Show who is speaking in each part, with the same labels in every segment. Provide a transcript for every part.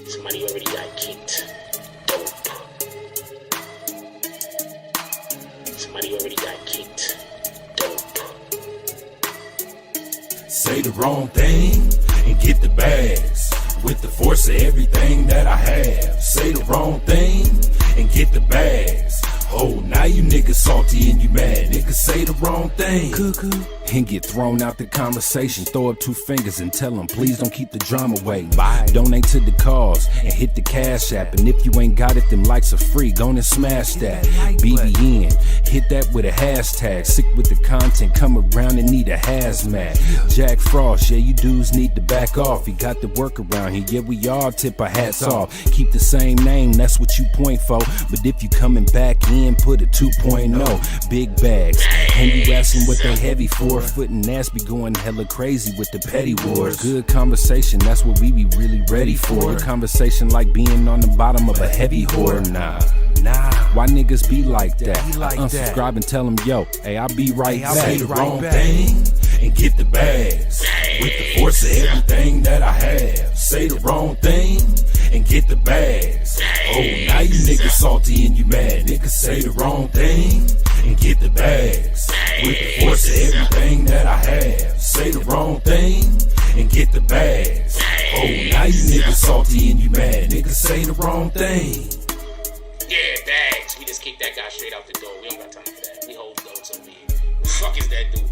Speaker 1: Somebody already got kicked. Dope. Somebody already got kicked. Dope.
Speaker 2: Say the wrong thing and get the bags. With the force of everything that I have. Say the wrong thing and get the bags. Oh, now you niggas salty and you mad. Niggas say the wrong thing and get thrown out the conversation. Throw up two fingers and tell them, please don't keep the drama away. Bye. Donate to the cause and hit the cash app. And if you ain't got it, them likes are free. Go and smash that. BBN, hit that with a hashtag. Sick with the content, come around and need a hazmat. Jack Frost, yeah, you dudes need to back off. You got the work around here, yeah, we all tip our hats off. Keep the same name, that's what you point for. But if you coming back in, put a 2.0. Big bags, and you asking what they heavy for. Foot and ass be going hella crazy with the petty wars. Good conversation, that's what we be really ready for. A conversation like being on the bottom of a heavy whore. Nah, why niggas be like that? Unsubscribe and tell them, yo, hey, I'll be right back. Say the wrong thing and get the bags. With the force of everything that I have. Say the wrong thing and get the bags. Oh, now you niggas salty and you mad. Niggas say the wrong thing and get the bags. With the force of everything that I have. Say the wrong thing and get the bags. Oh, now you niggas salty and you mad. Niggas say the wrong thing.
Speaker 1: Yeah, bags. We just kicked that guy straight out the door. We don't got time for that. We hold those over here. Who the fuck is that dude?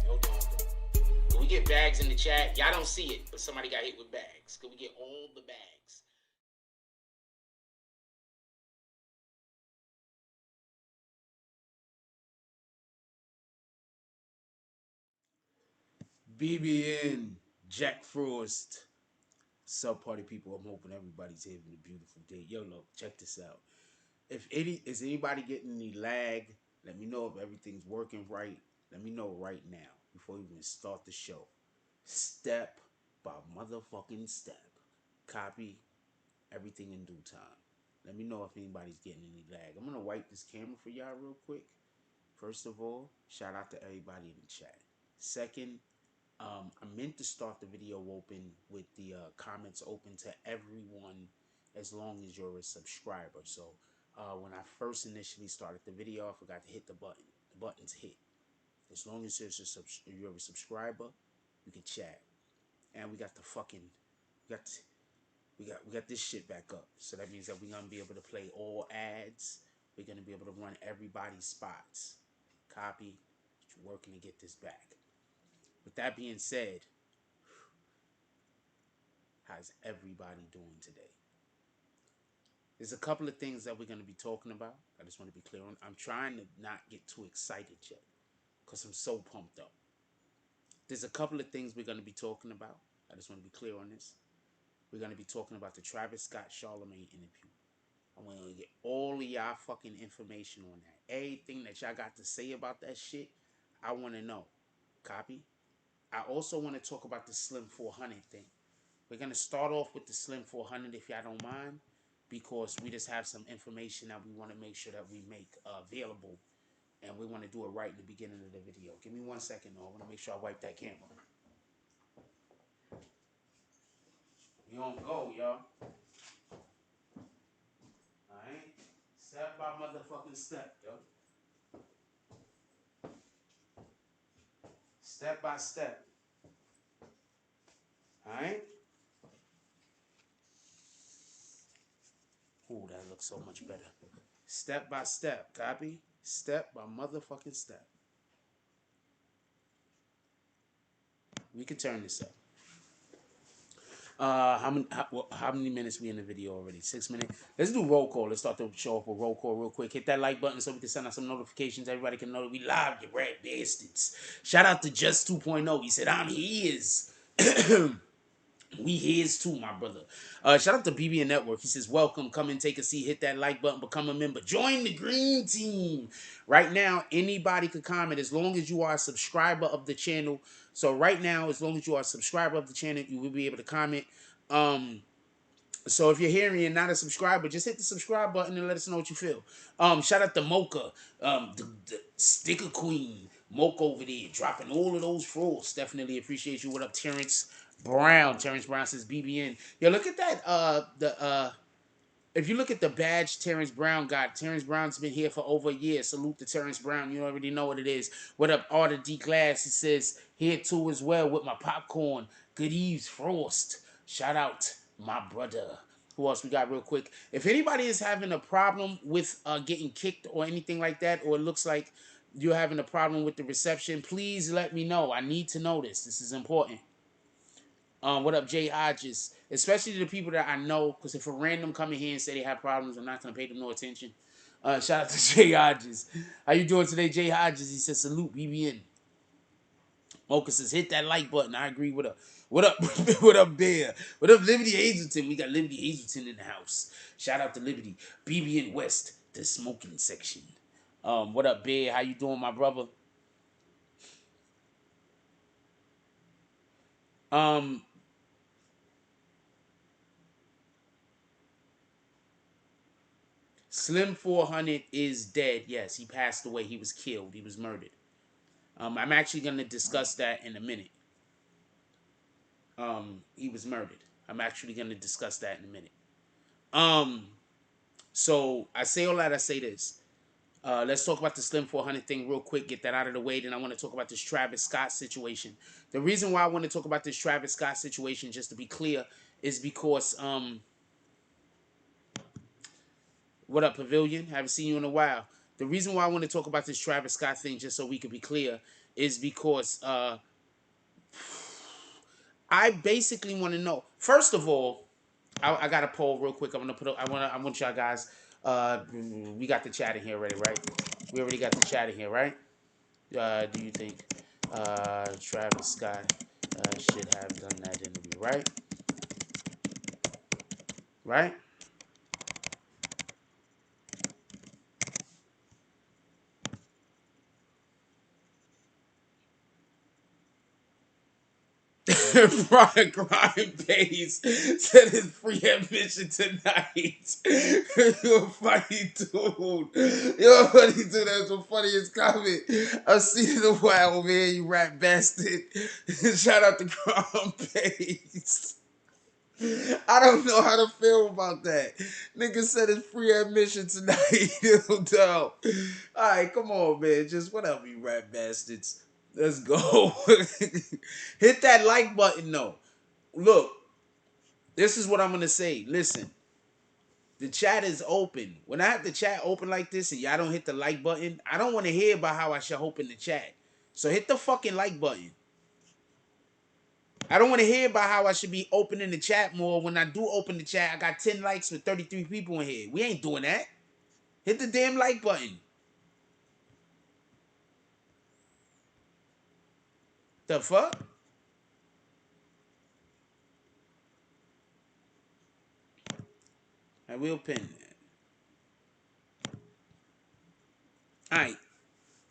Speaker 1: Hold on. Can we get bags in the chat? Y'all don't see it, but somebody got hit with bags. Can we get all the bags?
Speaker 3: BBN, Jack Frost, sub party people. I'm hoping everybody's having a beautiful day. Yo, look, check this out. Is anybody getting any lag? Let me know if everything's working right. Let me know right now before we even start the show. Step by motherfucking step. Copy everything in due time. Let me know if anybody's getting any lag. I'm gonna wipe this camera for y'all real quick. First of all, shout out to everybody in the chat. Second, I meant to start the video open with the comments open to everyone as long as you're a subscriber. So when I first initially started the video, I forgot to hit the button. The button's hit. As long as you're a subscriber, you can chat. And we got the fucking, we got this shit back up. So that means that we're gonna be able to play all ads. We're gonna be able to run everybody's spots. Copy. Working to get this back. With that being said, how's everybody doing today? There's a couple of things that we're going to be talking about. I just want to be clear on. I'm trying to not get too excited yet because I'm so pumped up. There's a couple of things we're going to be talking about. I just want to be clear on this. We're going to be talking about the Travis Scott Charlamagne interview. I want to get all of y'all fucking information on that. Everything that y'all got to say about that shit, I want to know. Copy? I also want to talk about the Slim 400 thing. We're going to start off with the Slim 400 if y'all don't mind, because we just have some information that we want to make sure that we make available, and we want to do it right in the beginning of the video. Give me 1 second, though. I want to make sure I wipe that camera. We on go, y'all. Alright? Step by motherfucking step, yo. Step by step. Alright? Ooh, that looks so much better. Step by step, copy? Step by motherfucking step. We can turn this up. How many minutes we in the video already? 6 minutes. Let's do roll call. Let's start the show off with roll call real quick. Hit that like button so we can send out some notifications. Everybody can know that we live, you rat bastards. Shout out to Just 2.0. He said, I'm his. We his too, my brother. Shout out to BBNNETWORK. He says, welcome. Come and take a seat. Hit that like button. Become a member. Join the green team. Right now, anybody could comment as long as you are a subscriber of the channel. So right now, as long as you are a subscriber of the channel, you will be able to comment. So if you're here and you're not a subscriber, just hit the subscribe button and let us know what you feel. Shout out to Mocha, the sticker queen. Mocha over there, dropping all of those frogs. Definitely appreciate you. What up, Terrence Brown? Terrence Brown says BBN. Yo, look at that. If you look at the badge Terrence Brown got, Terrence Brown's been here for over a year. Salute to Terrence Brown. You already know what it is. What up, Arthur D. Glass? He says, here too as well with my popcorn. Good eves, Frost. Shout out, my brother. Who else we got real quick? If anybody is having a problem with getting kicked or anything like that, or it looks like you're having a problem with the reception, please let me know. I need to know this. This is important. What up, Jay Hodges? Especially to the people that I know, because if a random come in here and say they have problems, I'm not going to pay them no attention. Shout out to Jay Hodges. How you doing today, Jay Hodges? He says, salute, BBN. Mocha says, hit that like button. I agree with her. What up? What up, Bear? What up, Liberty Hazelton? We got Liberty Hazelton in the house. Shout out to Liberty. BBN West, the smoking section. What up, Bear? How you doing, my brother? Slim 400 is dead. Yes, he passed away. He was killed. He was murdered. I'm actually going to discuss that in a minute. He was murdered. I'm actually going to discuss that in a minute. So I say all that. I say this. Let's talk about the Slim 400 thing real quick. Get that out of the way. Then I want to talk about this Travis Scott situation. The reason why I want to talk about this Travis Scott situation, just to be clear, is because what up, Pavilion? Haven't seen you in a while. The reason why I want to talk about this Travis Scott thing, just so we can be clear, is because I basically want to know. First of all, I got a poll real quick. I want y'all guys. We got the chat in here already, right? We already got the chat in here, right? Do you think Travis Scott should have done that interview, right? Right? Brian Crime Pays said it's free admission tonight. You're a funny dude. You're a funny dude. That's the funniest comment I've seen in a while, man. You rat bastard. Shout out to Crime Pays. I don't know how to feel about that. Nigga said it's free admission tonight. No. Alright, come on, man. Just whatever, you rat bastards. Let's go. Hit that like button, though. Look, this is what I'm going to say. Listen, the chat is open. When I have the chat open like this and y'all don't hit the like button, I don't want to hear about how I should open the chat. So hit the fucking like button. I don't want to hear about how I should be opening the chat more. When I do open the chat, I got 10 likes with 33 people in here. We ain't doing that. Hit the damn like button. The fuck? I will pin that. All right.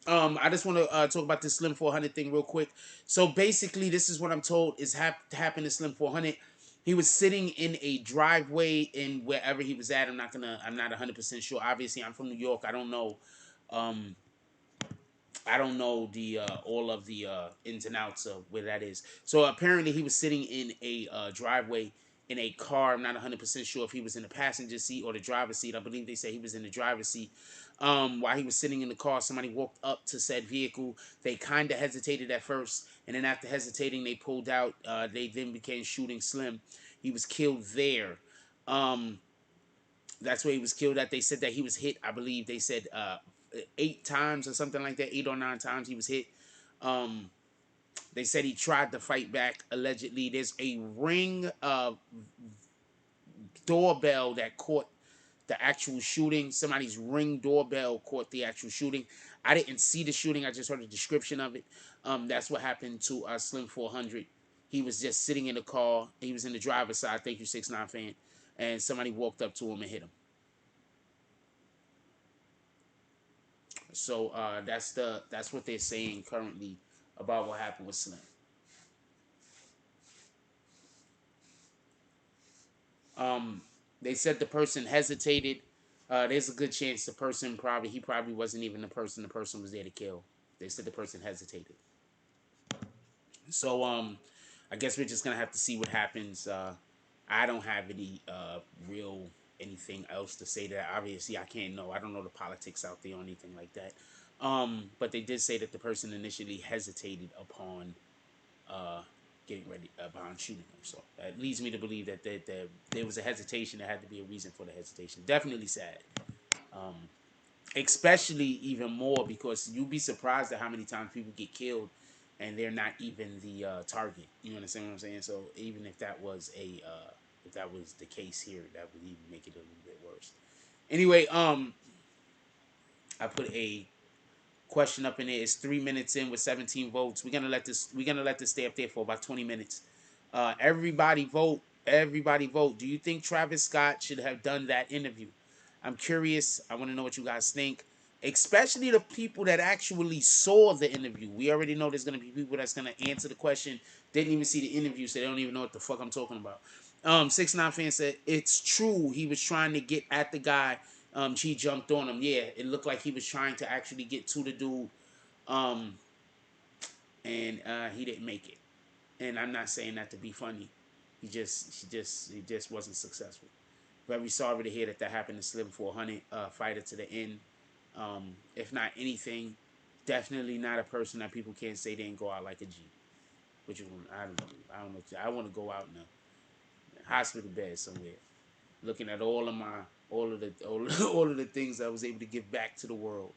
Speaker 3: I just want to talk about this Slim 400 thing real quick. So basically, this is what I'm told is happened to Slim 400. He was sitting in a driveway in wherever he was at. I'm not 100% sure. Obviously, I'm from New York. Um, I don't know the all of the ins and outs of where that is. So apparently, he was sitting in a driveway in a car. I'm not 100% sure if he was in the passenger seat or the driver's seat. I believe they said he was in the driver's seat. While he was sitting in the car, somebody walked up to said vehicle. They kind of hesitated at first, and then after hesitating, they pulled out. They then began shooting Slim. He was killed there. That's where he was killed at. They said that he was hit. I believe they said 8 times or something like that. 8 or 9 times he was hit. Um, they said he tried to fight back. Allegedly, there's a ring doorbell that caught the actual shooting. Somebody's ring doorbell caught the actual shooting. I didn't see the shooting. I just heard a description of it. That's what happened to Slim 400. He was just sitting in the car. He was in the driver's side. Thank you, 6ix9ine fan. And somebody walked up to him and hit him. So that's what they're saying currently about what happened with Slim. They said the person hesitated. There's a good chance the person probably wasn't even the person. The person was there to kill. They said the person hesitated. So I guess we're just gonna have to see what happens. I don't have any real anything else to say to that. Obviously, I can't know. I don't know the politics out there or anything like that. But they did say that the person initially hesitated upon getting ready upon shooting him. So that leads me to believe that there was a hesitation. There had to be a reason for the hesitation. Definitely sad. Especially even more because you'd be surprised at how many times people get killed and they're not even the target. You understand what I'm saying? So even if that was if that was the case here, that would even make it a little bit worse. Anyway, I put a question up in there. It's 3 minutes in with 17 votes. We're gonna let this stay up there for about 20 minutes. Everybody vote. Everybody vote. Do you think Travis Scott should have done that interview? I'm curious. I want to know what you guys think. Especially the people that actually saw the interview. We already know there's gonna be people that's gonna answer the question, didn't even see the interview, so they don't even know what the fuck I'm talking about. 6ix9ine fan said it's true. He was trying to get at the guy. She jumped on him. Yeah, it looked like he was trying to actually get to the dude. And he didn't make it. And I'm not saying that to be funny. He just wasn't successful. Very sorry to hear that happened to Slim 400, fighter to the end. If not anything, definitely not a person that people can't say they didn't go out like a G. Which I don't know. I want to go out in a hospital bed somewhere, looking at all of the things I was able to give back to the world.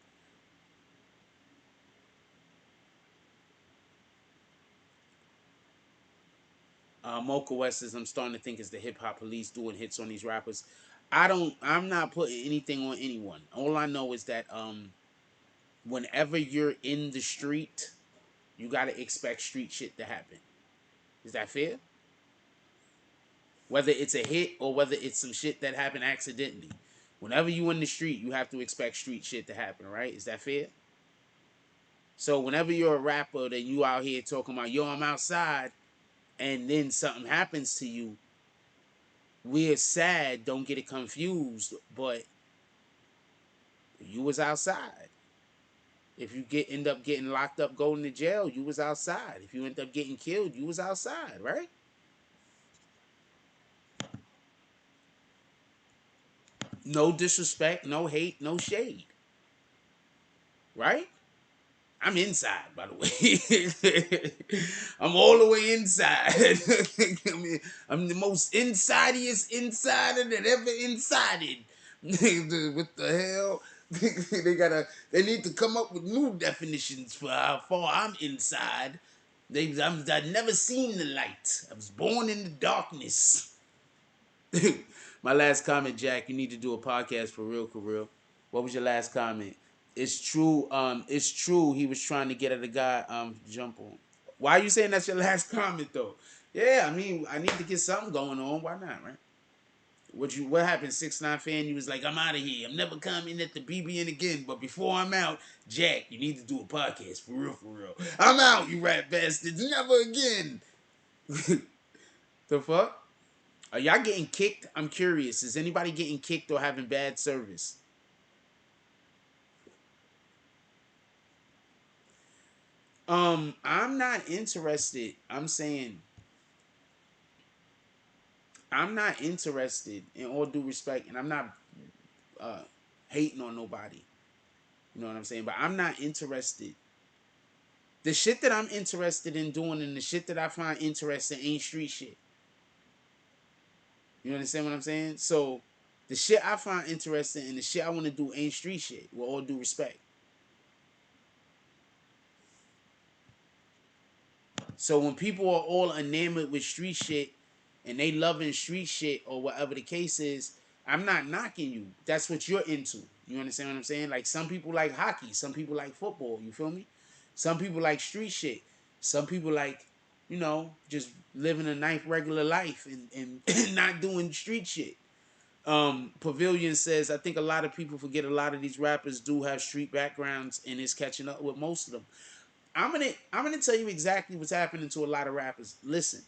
Speaker 3: Mocha West says, I'm starting to think it's the hip hop police doing hits on these rappers. I'm not putting anything on anyone. All I know is that whenever you're in the street, you gotta expect street shit to happen. Is that fair? Whether it's a hit or whether it's some shit that happened accidentally. Whenever you in the street, you have to expect street shit to happen, right? Is that fair? So whenever you're a rapper, then you out here talking about, yo, I'm outside, and then something happens to you, we're sad, don't get it confused, but you was outside. If you end up getting locked up, going to jail, you was outside. If you end up getting killed, you was outside, right? No disrespect, no hate, no shade. Right? I'm inside, by the way. I'm all the way inside. I mean, I'm the most insidiest insider that ever insided. What the hell? They need to come up with new definitions for how far I'm inside. I'd never seen the light. I was born in the darkness. My last comment, Jack. You need to do a podcast for real. What was your last comment? It's true. It's true. He was trying to get at the guy. Jump on. Why are you saying that's your last comment though? Yeah, I mean, I need to get something going on. Why not, right? What happened? 6ix9ine fan, you was like, I'm out of here. I'm never coming at the BBN again. But before I'm out, Jack, you need to do a podcast for real. I'm out, you rat bastards. Never again. The fuck? Are y'all getting kicked? I'm curious. Is anybody getting kicked or having bad service? I'm not interested. I'm saying I'm not interested in all due respect, and I'm not uh hating on nobody. You know what I'm saying? But I'm not interested. The shit that I'm interested in doing and the shit that I find interesting ain't street shit. You understand what I'm saying? So the shit I find interesting and the shit I want to do ain't street shit, with all due respect. So when people are all enamored with street shit and they loving street shit or whatever the case is, I'm not knocking you. That's what you're into. You understand what I'm saying? Like some people like hockey, some people like football, you feel me? Some people like street shit. Some people like, just living a nice regular life and not doing street shit. Pavilion says, I think a lot of people forget a lot of these rappers do have street backgrounds and is catching up with most of them. I'm gonna tell you exactly what's happening to a lot of rappers. Listen,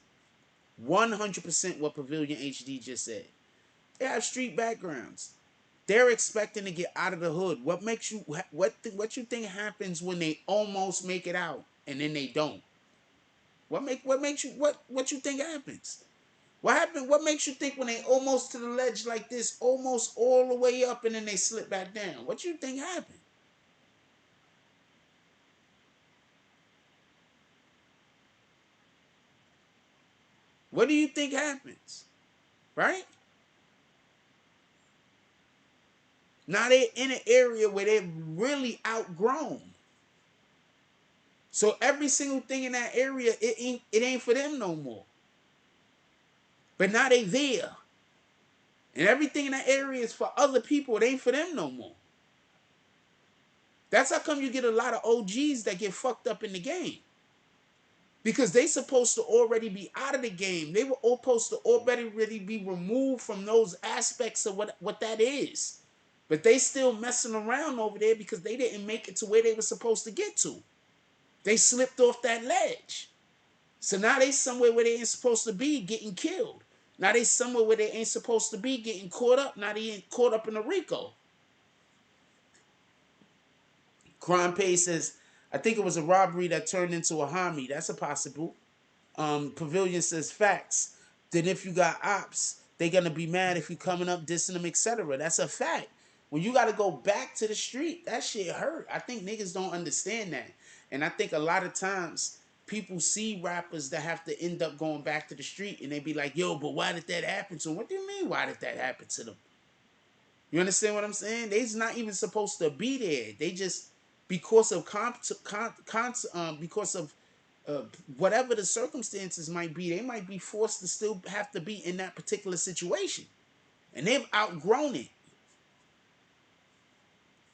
Speaker 3: 100% what Pavilion HD just said. They have street backgrounds. They're expecting to get out of the hood. What you think happens when they almost make it out and then they don't? What you think happens? What makes you think when they almost to the ledge like this, almost all the way up and then they slip back down? What you think happened? What do you think happens? Right? Now they're in an area where they're really outgrown. So every single thing in that area, it ain't for them no more. But now they there. And everything in that area is for other people. It ain't for them no more. That's how come you get a lot of OGs that get fucked up in the game. Because they supposed to already be out of the game. They were all supposed to already be removed from those aspects of what that is. But they still messing around over there because they didn't make it to where they were supposed to get to. They slipped off that ledge. So now they somewhere where they ain't supposed to be getting killed. Now they somewhere where they ain't supposed to be getting caught up. Now they ain't caught up in the RICO. Crime Pay says, I think it was a robbery that turned into a homie. That's a possible. Pavilion says facts. Then if you got ops, they gonna be mad if you coming up dissing them, etc. That's a fact. When you gotta go back to the street, that shit hurt. I think niggas don't understand that. And I think a lot of times people see rappers that have to end up going back to the street and they be like, yo, but why did that happen to them? What do you mean, why did that happen to them? You understand what I'm saying? They's not even supposed to be there. They just, because of because of whatever the circumstances might be, they might be forced to still have to be in that particular situation. And they've outgrown it.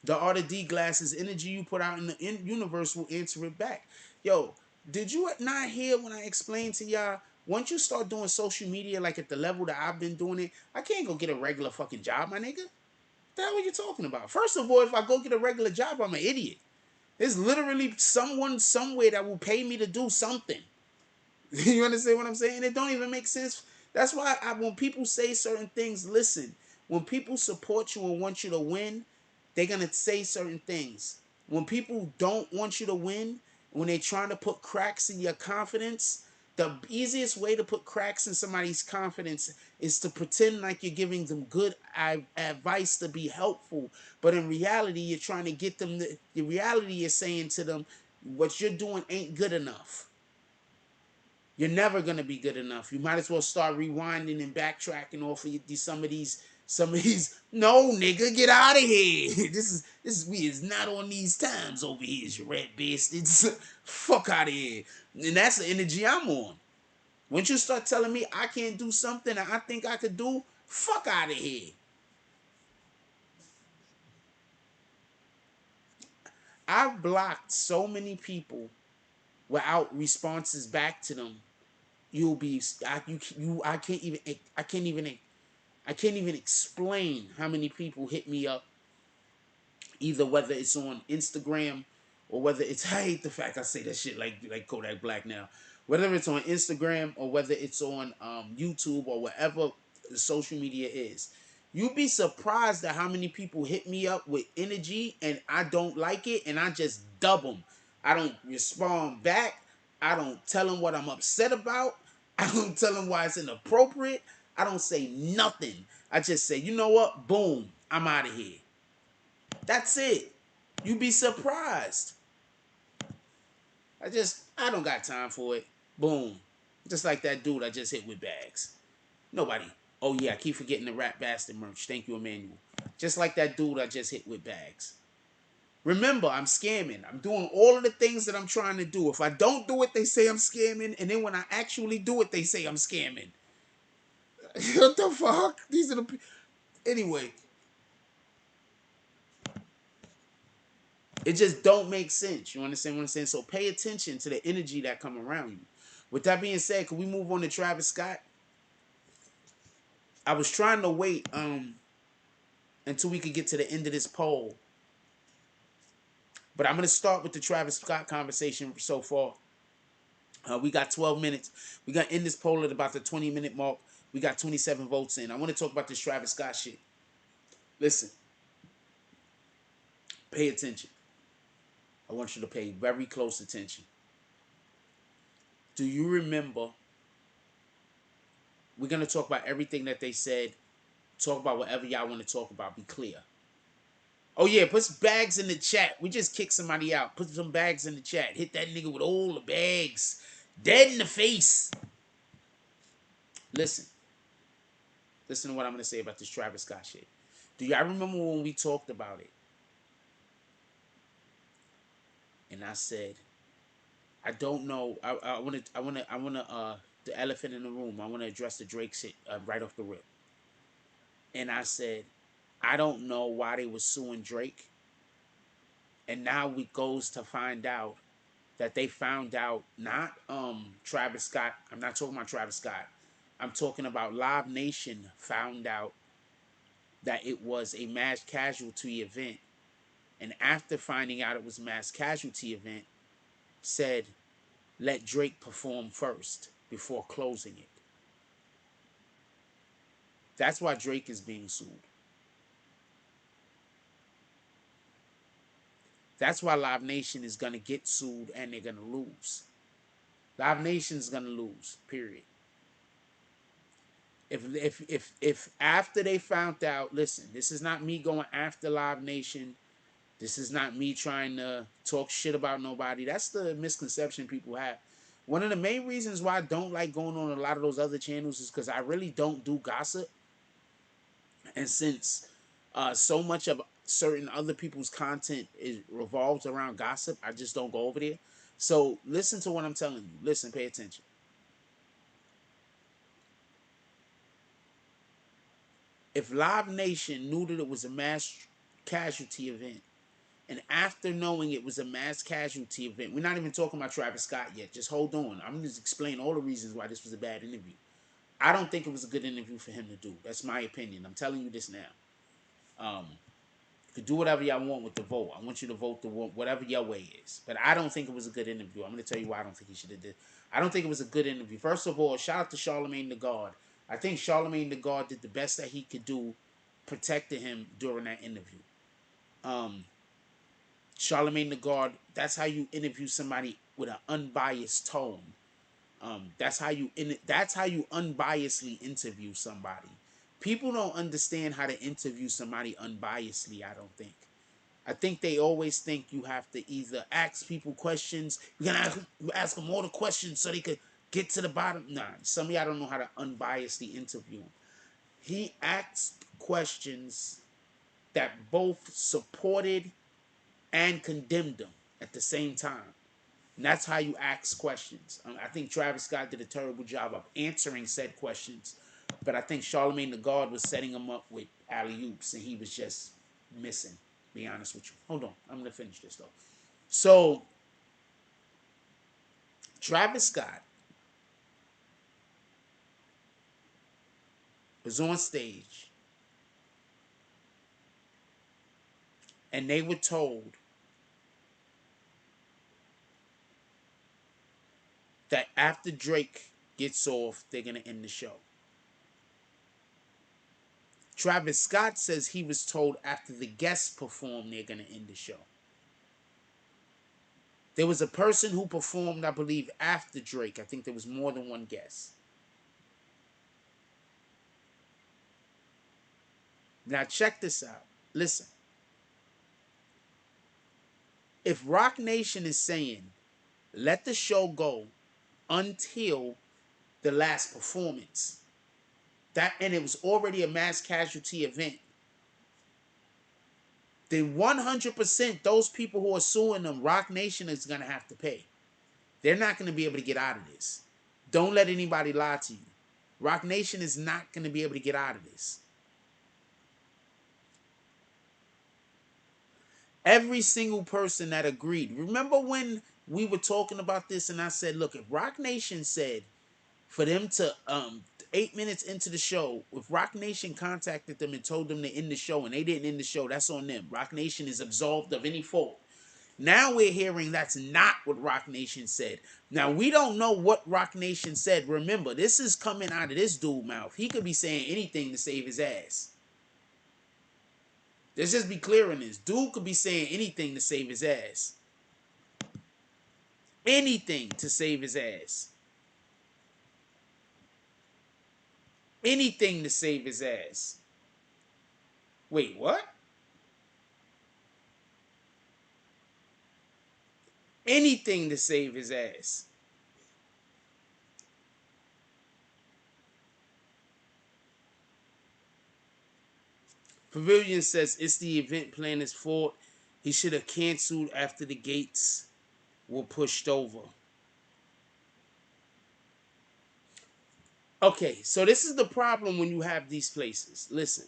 Speaker 3: The art of D glasses, energy you put out in the universe will answer it back. Yo, did you not hear when I explained to y'all, once you start doing social media like at the level that I've been doing it, I can't go get a regular fucking job, my nigga. What the hell are you talking about? First of all, if I go get a regular job, I'm an idiot. There's literally someone somewhere that will pay me to do something. You understand what I'm saying? It don't even make sense. That's why when people say certain things, listen. When people support you and want you to win, they're going to say certain things. When people don't want you to win, when they're trying to put cracks in your confidence, the easiest way to put cracks in somebody's confidence is to pretend like you're giving them good advice to be helpful. But in reality, you're trying to get them, the reality is saying to them, what you're doing ain't good enough. You're never going to be good enough. You might as well start rewinding and backtracking off of some of these Some of these, no nigga, get out of here. This is we is not on these times over here, you rat bastards. Fuck out of here. And that's the energy I'm on. Once you start telling me I can't do something that I think I could do, fuck out of here. I've blocked so many people without responses back to them. You'll be I can't even explain how many people hit me up, either whether it's on Instagram or whether it's, I hate the fact I say that shit like Kodak Black now. Whether it's on Instagram or whether it's on YouTube or whatever the social media is. You'd be surprised at how many people hit me up with energy and I don't like it and I just dub them. I don't respond back. I don't tell them what I'm upset about. I don't tell them why it's inappropriate. I don't say nothing. I just say, you know what? Boom. I'm out of here. That's it. You'd be surprised. I don't got time for it. Boom. Just like that dude I just hit with bags. Nobody. Oh yeah, I keep forgetting the Rap Bastard merch. Thank you, Emmanuel. Just like that dude I just hit with bags. Remember, I'm scamming. I'm doing all of the things that I'm trying to do. If I don't do it, they say I'm scamming. And then when I actually do it, they say I'm scamming. What the fuck? These are the... Anyway. It just don't make sense. You understand what I'm saying? So pay attention to the energy that come around you. With that being said, can we move on to Travis Scott? I was trying to wait until we could get to the end of this poll. But I'm going to start with the Travis Scott conversation so far. We got 12 minutes. We're going to end this poll at about the 20-minute mark. We got 27 votes in. I want to talk about this Travis Scott shit. Listen. Pay attention. I want you to pay very close attention. Do you remember? We're going to talk about everything that they said. Talk about whatever y'all want to talk about. Be clear. Oh, yeah. Put some bags in the chat. We just kicked somebody out. Put some bags in the chat. Hit that nigga with all the bags. Dead in the face. Listen. Listen to what I'm going to say about this Travis Scott shit. Do y'all remember when we talked about it? And I said, I don't know. I want to, the elephant in the room. I want to address the Drake shit right off the rip. And I said, I don't know why they were suing Drake. And now we goes to find out that they found out not Travis Scott. I'm not talking about Travis Scott. I'm talking about Live Nation found out that it was a mass casualty event. And after finding out it was a mass casualty event, said, let Drake perform first before closing it. That's why Drake is being sued. That's why Live Nation is going to get sued and they're going to lose. Live Nation is going to lose, period. If after they found out, listen, this is not me going after Live Nation. This is not me trying to talk shit about nobody. That's the misconception people have. One of the main reasons why I don't like going on a lot of those other channels is because I really don't do gossip. And since so much of certain other people's content revolves around gossip, I just don't go over there. So listen to what I'm telling you. Listen, pay attention. If Live Nation knew that it was a mass casualty event, and after knowing it was a mass casualty event, we're not even talking about Travis Scott yet. Just hold on. I'm going to explain all the reasons why this was a bad interview. I don't think it was a good interview for him to do. That's my opinion. I'm telling you this now. You can do whatever y'all want with the vote. I want you to vote the whatever your way is. But I don't think it was a good interview. I'm going to tell you why I don't think he should have did. I don't think it was a good interview. First of all, shout out to Charlamagne Tha God. I think Charlamagne Tha God did the best that he could do, protected him during that interview. Charlamagne Tha God, that's how you interview somebody with an unbiased tone. That's how you unbiasedly interview somebody. People don't understand how to interview somebody unbiasedly, I don't think. I think they always think you have to either ask people questions. You're going to ask them all the questions so they could get to the bottom. Nah, some of y'all don't know how to unbiasedly interview them. He asked questions that both supported and condemned them at the same time. And that's how you ask questions. I think Travis Scott did a terrible job of answering said questions, but I think Charlamagne Tha God was setting him up with alley-oops, and he was just missing, to be honest with you. Hold on, I'm going to finish this, though. So, Travis Scott was on stage, and they were told that after Drake gets off, they're going to end the show. Travis Scott says he was told after the guests perform, they're going to end the show. There was a person who performed, I believe, after Drake. I think there was more than one guest. Now, check this out. Listen. If Rock Nation is saying, let the show go until the last performance, and it was already a mass casualty event, then 100% those people who are suing them, Rock Nation is going to have to pay. They're not going to be able to get out of this. Don't let anybody lie to you. Rock Nation is not going to be able to get out of this. Every single person that agreed. Remember when we were talking about this and I said, look, if Rock Nation said for them to 8 minutes into the show, if Rock Nation contacted them and told them to end the show and they didn't end the show, that's on them. Rock Nation is absolved of any fault. Now we're hearing that's not what Rock Nation said. Now we don't know what Rock Nation said. Remember, this is coming out of this dude's mouth. He could be saying anything to save his ass. Let's just be clear on this. Dude could be saying anything to save his ass. Anything to save his ass. Anything to save his ass. Wait, what? Anything to save his ass. Pavilion says it's the event planner's fault. He should have canceled after the gates were pushed over. Okay, so this is the problem when you have these places. Listen.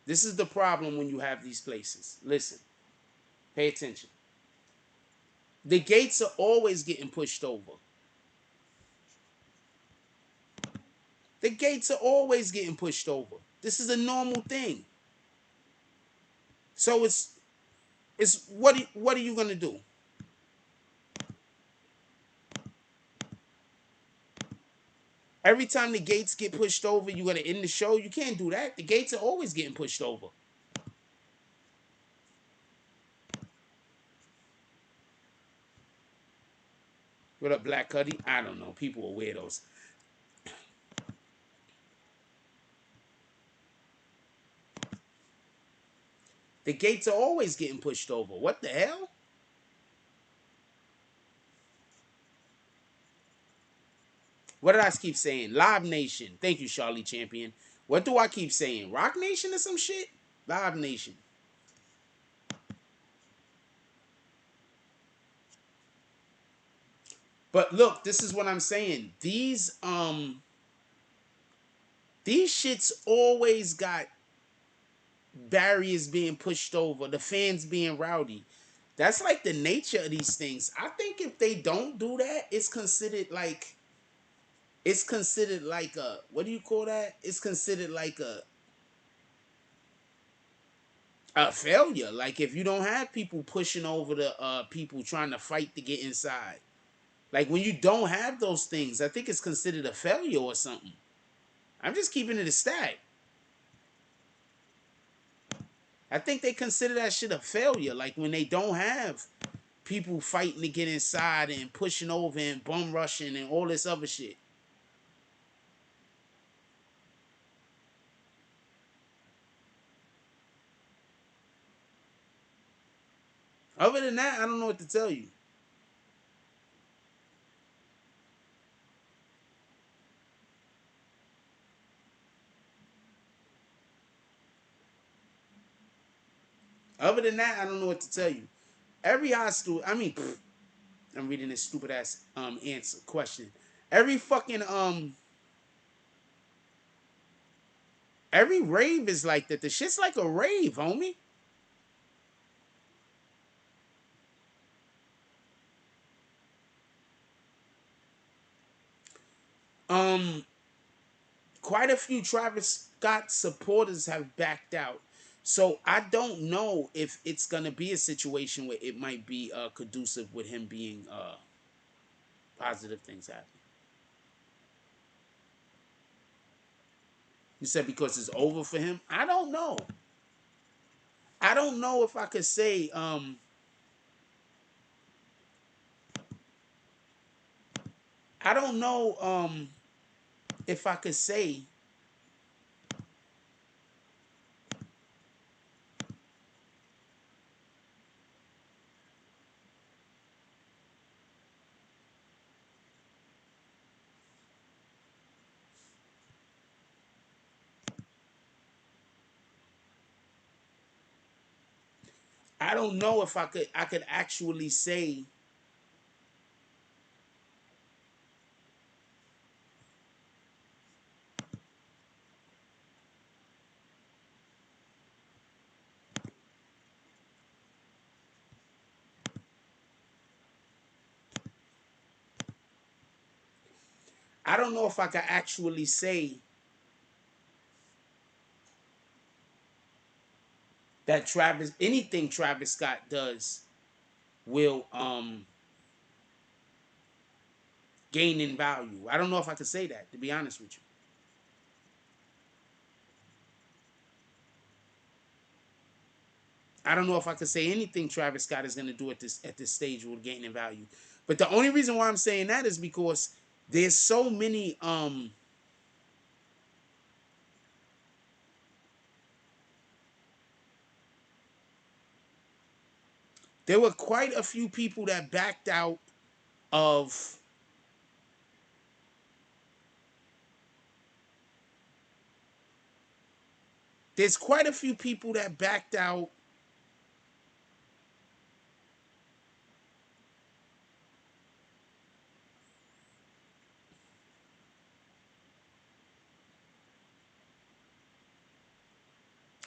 Speaker 3: This is the problem when you have these places. Listen. Pay attention. The gates are always getting pushed over. The gates are always getting pushed over. This is a normal thing. So it's what are you gonna do? Every time the gates get pushed over, you're gonna end the show. You can't do that. The gates are always getting pushed over. What up, Black Cuddy? I don't know. People are weirdos. The gates are always getting pushed over. What the hell? What did I keep saying? Live Nation. Thank you, Charlie Champion. What do I keep saying? Rock Nation or some shit? Live Nation. But look, this is what I'm saying. These shits always got barriers being pushed over, the fans being rowdy. That's like the nature of these things. I think if they don't do that, it's considered like a, what do you call that? It's considered like a failure. Like if you don't have people pushing over the people trying to fight to get inside. Like when you don't have those things, I think it's considered a failure or something. I'm just keeping it a stat. I think they consider that shit a failure. Like when they don't have people fighting to get inside and pushing over and bum rushing and all this other shit. Other than that, I don't know what to tell you. Other than that, I don't know what to tell you. Every hostile, I mean, I'm reading this stupid ass answer question. Every fucking every rave is like that. The shit's like a rave, homie. Um, quite a few Travis Scott supporters have backed out. So I don't know if it's gonna be a situation where it might be conducive with him being positive things happening. You said because it's over for him? I don't know. I don't know if I could say I don't know if I could say I don't know if I could actually say I don't know if I could actually say that Travis Scott does will gain in value. I don't know if I could say that, to be honest with you. I don't know if I could say anything Travis Scott is going to do at this stage will gain in value. But the only reason why I'm saying that is because there's so many there were quite a few people that backed out of there's quite a few people that backed out.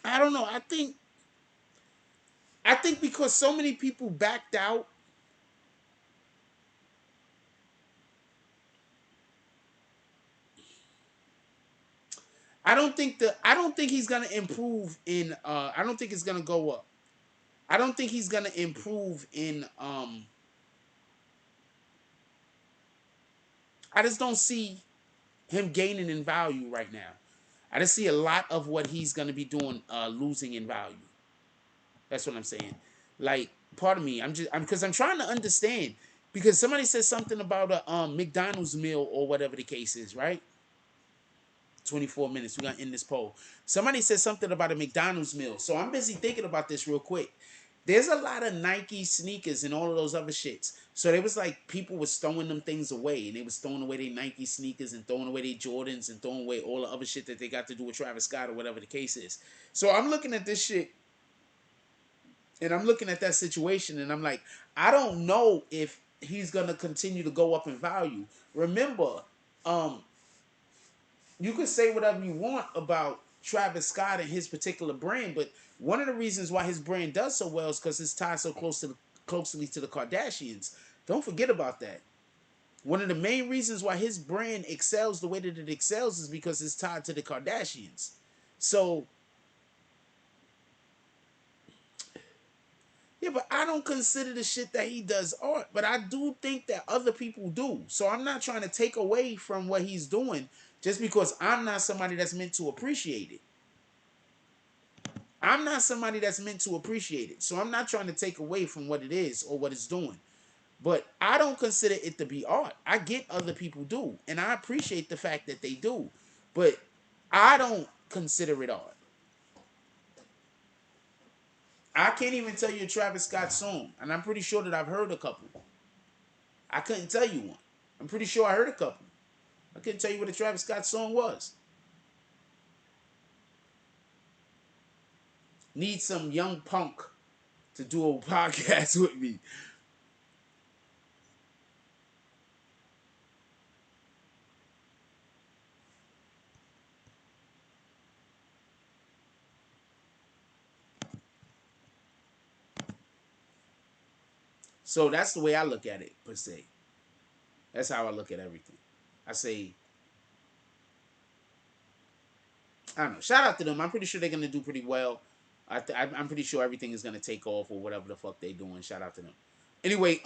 Speaker 3: I don't know. I think because so many people backed out, I don't think he's gonna improve in I don't think it's gonna go up. I don't think he's gonna improve in I just don't see him gaining in value right now. I just see a lot of what he's gonna be doing losing in value. That's what I'm saying. Like, pardon me, I'm trying to understand because somebody said something about a McDonald's meal or whatever the case is, right? 24 minutes. We're gonna end this poll. Somebody said something about a McDonald's meal. So I'm busy thinking about this real quick. There's a lot of Nike sneakers and all of those other shits. So there was like people was throwing them things away, and they was throwing away their Nike sneakers and throwing away their Jordans and throwing away all the other shit that they got to do with Travis Scott or whatever the case is. So I'm looking at this shit and I'm looking at that situation and I'm like, I don't know if he's gonna continue to go up in value. Remember, um, you could say whatever you want about Travis Scott and his particular brand, but one of the reasons why his brand does so well is because it's tied so closely to the Kardashians. Don't forget about that. One of the main reasons why his brand excels the way that it excels is because it's tied to the Kardashians. So yeah, but I don't consider the shit that he does art, but I do think that other people do. So I'm not trying to take away from what he's doing just because I'm not somebody that's meant to appreciate it. I'm not somebody that's meant to appreciate it. So I'm not trying to take away from what it is or what it's doing. But I don't consider it to be art. I get other people do, and I appreciate the fact that they do. But I don't consider it art. I can't even tell you a Travis Scott song, and I'm pretty sure that I've heard a couple. I couldn't tell you one. I'm pretty sure I heard a couple. I couldn't tell you what a Travis Scott song was. Need some young punk to do a podcast with me. So that's the way I look at it, per se. That's how I look at everything. I say, I don't know. Shout out to them. I'm pretty sure they're gonna do pretty well. I'm pretty sure everything is gonna take off or whatever the fuck they doing. Shout out to them. Anyway,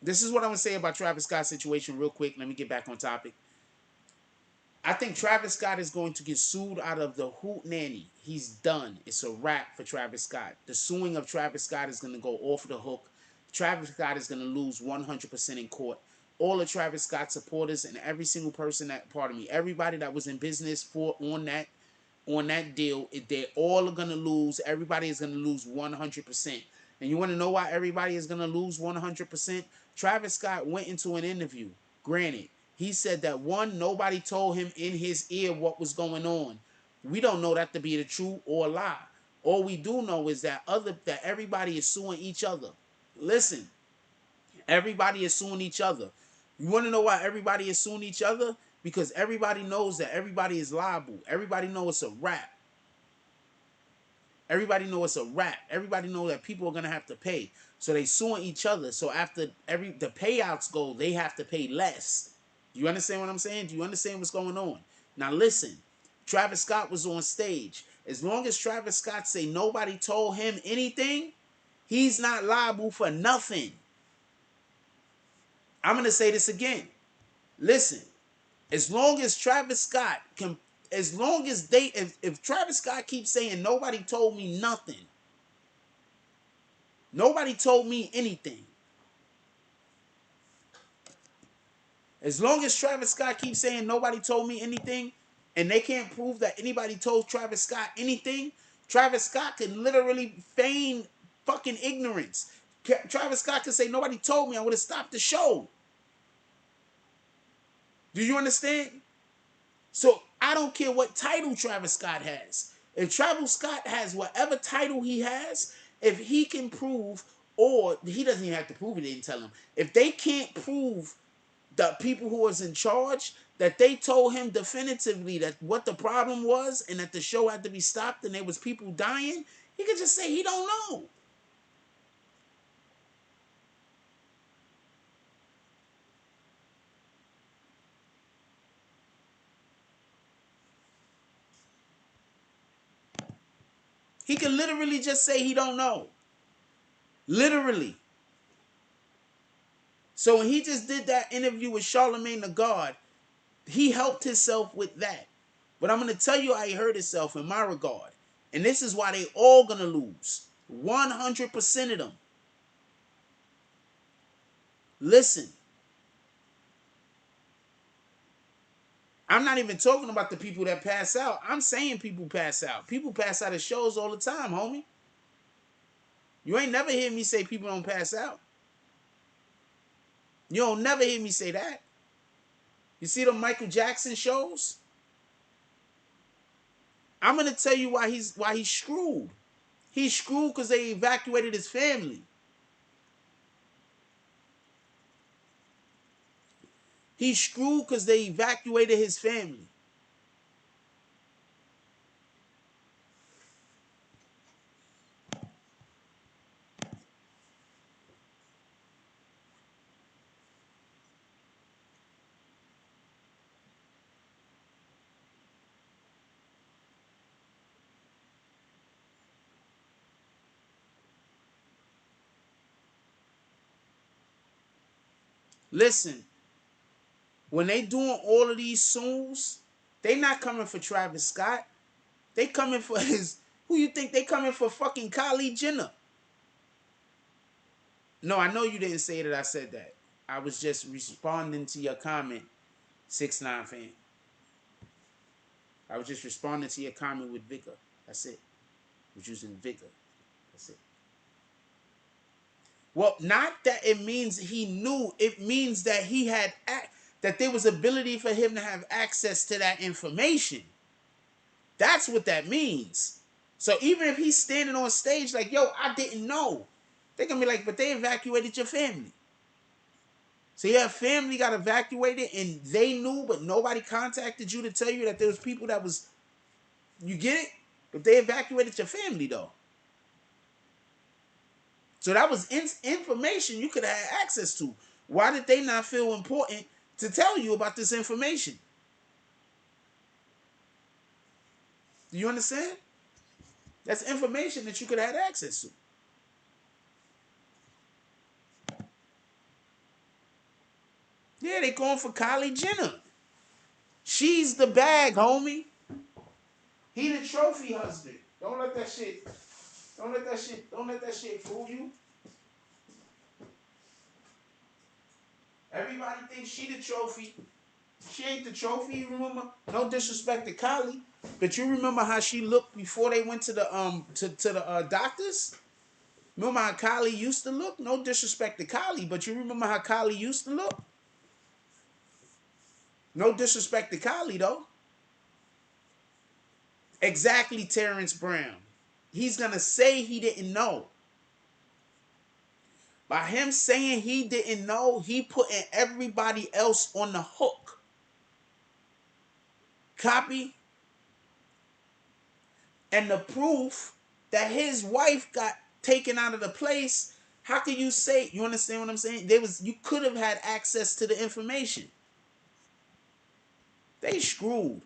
Speaker 3: this is what I'm gonna say about Travis Scott's situation real quick. Let me get back on topic. I think Travis Scott is going to get sued out of the hoot nanny. He's done. It's a wrap for Travis Scott. The suing of Travis Scott is going to go off the hook. Travis Scott is going to lose 100% in court. All of Travis Scott supporters and every single person that, pardon me, everybody that was in business for on that deal, they're all going to lose. Everybody is going to lose 100%. And you want to know why everybody is going to lose 100%? Travis Scott went into an interview. Granted, he said that one, nobody told him in his ear what was going on. We don't know that to be the truth or a lie. All we do know is that everybody is suing each other. Listen, everybody is suing each other. You want to know why everybody is suing each other? Because everybody knows that everybody is liable. Everybody knows it's a rap. Everybody knows it's a rap. Everybody knows that people are gonna have to pay. So they suing each other. So after the payouts go, they have to pay less. Do you understand what I'm saying? Do you understand what's going on? Now listen, Travis Scott was on stage. As long as Travis Scott say nobody told him anything, he's not liable for nothing. I'm gonna say this again. Listen, as long as Travis Scott can, as long as if Travis Scott keeps saying nobody told me nothing, nobody told me anything. As long as Travis Scott keeps saying nobody told me anything, and they can't prove that anybody told Travis Scott anything, Travis Scott can literally feign fucking ignorance. Travis Scott could say nobody told me, I would have stopped the show. Do you understand? So I don't care what title Travis Scott has. If Travis Scott has whatever title he has, if he can prove, or he doesn't even have to prove it, they didn't tell him. If they can't prove the people who was in charge that they told him definitively that what the problem was and that the show had to be stopped and there was people dying, he could just say he don't know. He can literally just say he don't know. Literally. So when he just did that interview with Charlamagne Tha God, he helped himself with that. But I'm going to tell you how he hurt himself in my regard. And this is why they all going to lose. 100% of them. Listen. I'm not even talking about the people that pass out. I'm saying people pass out. People pass out at shows all the time, homie. You ain't never hear me say people don't pass out. You don't never hear me say that. You see the Michael Jackson shows? I'm gonna tell you why he's screwed. He's screwed because they evacuated his family. He's screwed because they evacuated his family. Listen, when they doing all of these songs, they not coming for Travis Scott. They coming for his, who you think they coming for? Fucking Kylie Jenner. No, I know you didn't say that I said that. I was just responding to your comment, 6ix9ine fan. I was just responding to your comment with vigor. That's it. I was using vigor. That's it. Well, not that it means he knew. It means that he had that there was ability for him to have access to that information. That's what that means. So even if he's standing on stage like, yo, I didn't know, they're gonna be like, but they evacuated your family. So your family got evacuated and they knew, but nobody contacted you to tell you that there was people that was, you get it? But they evacuated your family though. So that was information you could have had access to. Why did they not feel important to tell you about this information? Do you understand? That's information that you could have had access to. Yeah, they going for Kylie Jenner. She's the bag, homie. He the trophy husband. Don't let that shit. Don't let that shit fool you. Everybody thinks she the trophy. She ain't the trophy. You remember? No disrespect to Kylie, but you remember how she looked before they went to the to the doctors? Remember how Kylie used to look? No disrespect to Kylie, but you remember how Kylie used to look? No disrespect to Kylie though. Exactly, Terrence Brown. He's gonna say he didn't know. By him saying he didn't know, he putting everybody else on the hook. Copy? And the proof that his wife got taken out of the place, how can you say, you understand what I'm saying? You could have had access to the information. They screwed.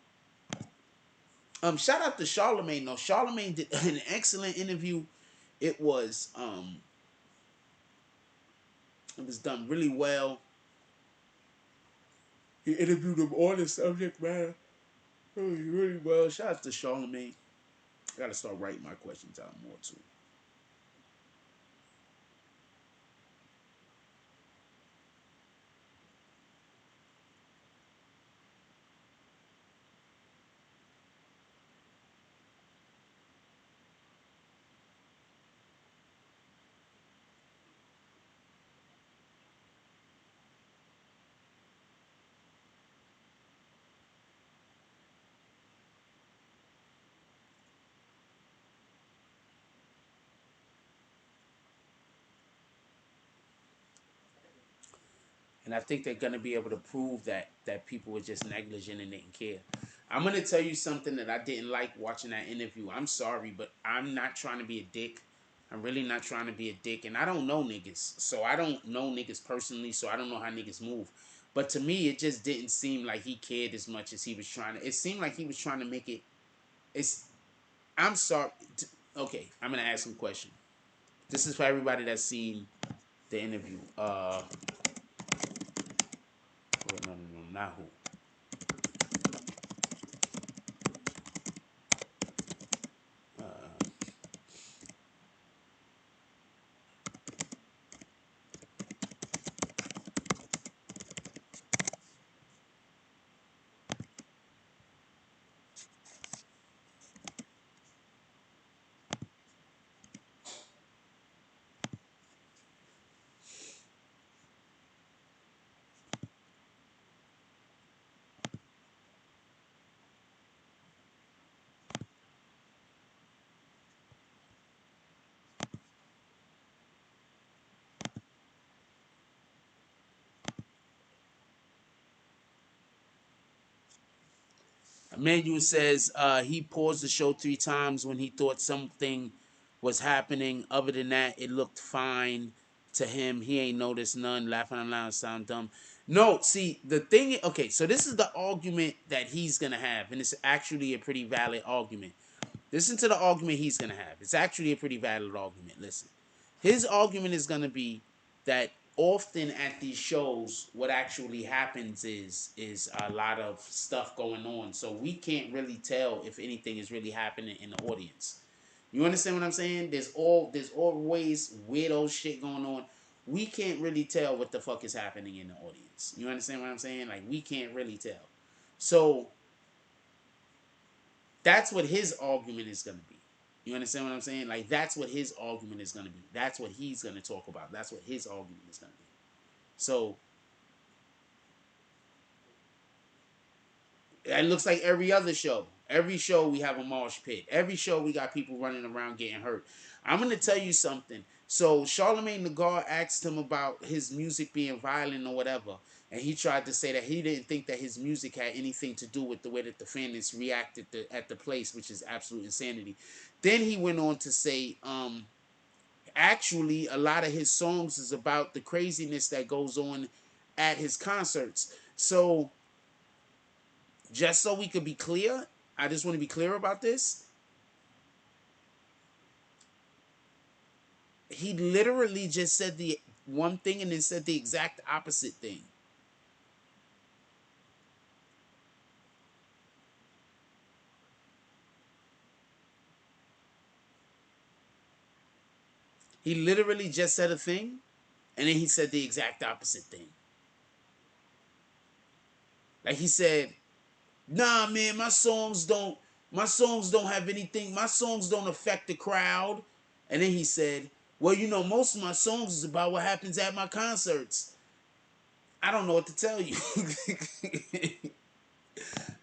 Speaker 3: Shout out to Charlamagne though. Charlamagne did an excellent interview. It was done really well. He interviewed him on the subject matter really well. Shout out to Charlamagne. I gotta start writing my questions out more too. And I think they're gonna be able to prove that people were just negligent and didn't care. I'm gonna tell you something that I didn't like watching that interview. I'm sorry, but I'm not trying to be a dick. I'm really not trying to be a dick, and I don't know niggas, so I don't know niggas personally, so I don't know how niggas move. But to me, it just didn't seem like he cared as much as he was trying to. It seemed like he was trying to make it. It's. I'm sorry. Okay, I'm gonna ask him a question. This is for everybody that's seen the interview. No, not who. Emmanuel says he paused the show 3 times when he thought something was happening. Other than that, it looked fine to him. He ain't noticed none. Laughing out loud sound dumb. No, see, the thing, okay, so this is the argument that he's going to have, and it's actually a pretty valid argument. Listen to the argument he's going to have. It's actually a pretty valid argument. Listen. His argument is going to be that often at these shows, what actually happens is a lot of stuff going on. So we can't really tell if anything is really happening in the audience. You understand what I'm saying? There's always weirdo shit going on. We can't really tell what the fuck is happening in the audience. You understand what I'm saying? Like, we can't really tell. So that's what his argument is going to be. You understand what I'm saying? Like, that's what his argument is going to be. That's what he's going to talk about. That's what his argument is going to be. So it looks like every other show. Every show we have a mosh pit. Every show we got people running around getting hurt. I'm gonna tell you something. So Charlamagne Tha God asked him about his music being violent or whatever, and he tried to say that he didn't think that his music had anything to do with the way that the fans reacted at the place, which is absolute insanity. Then he went on to say, actually, a lot of his songs is about the craziness that goes on at his concerts. So just so we could be clear, I just want to be clear about this. He literally just said the one thing and then said the exact opposite thing. He literally just said a thing and then he said the exact opposite thing. Like he said, "Nah, man, my songs don't have anything. My songs don't affect the crowd." And then he said, "Well, most of my songs is about what happens at my concerts." I don't know what to tell you.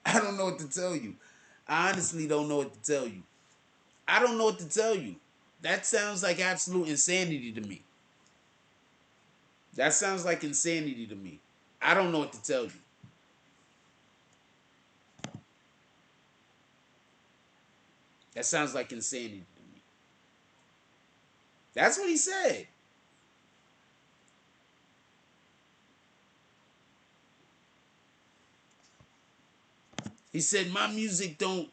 Speaker 3: I don't know what to tell you. I honestly don't know what to tell you. I don't know what to tell you. That sounds like absolute insanity to me. That sounds like insanity to me. I don't know what to tell you. That sounds like insanity to me. That's what he said. He said my music don't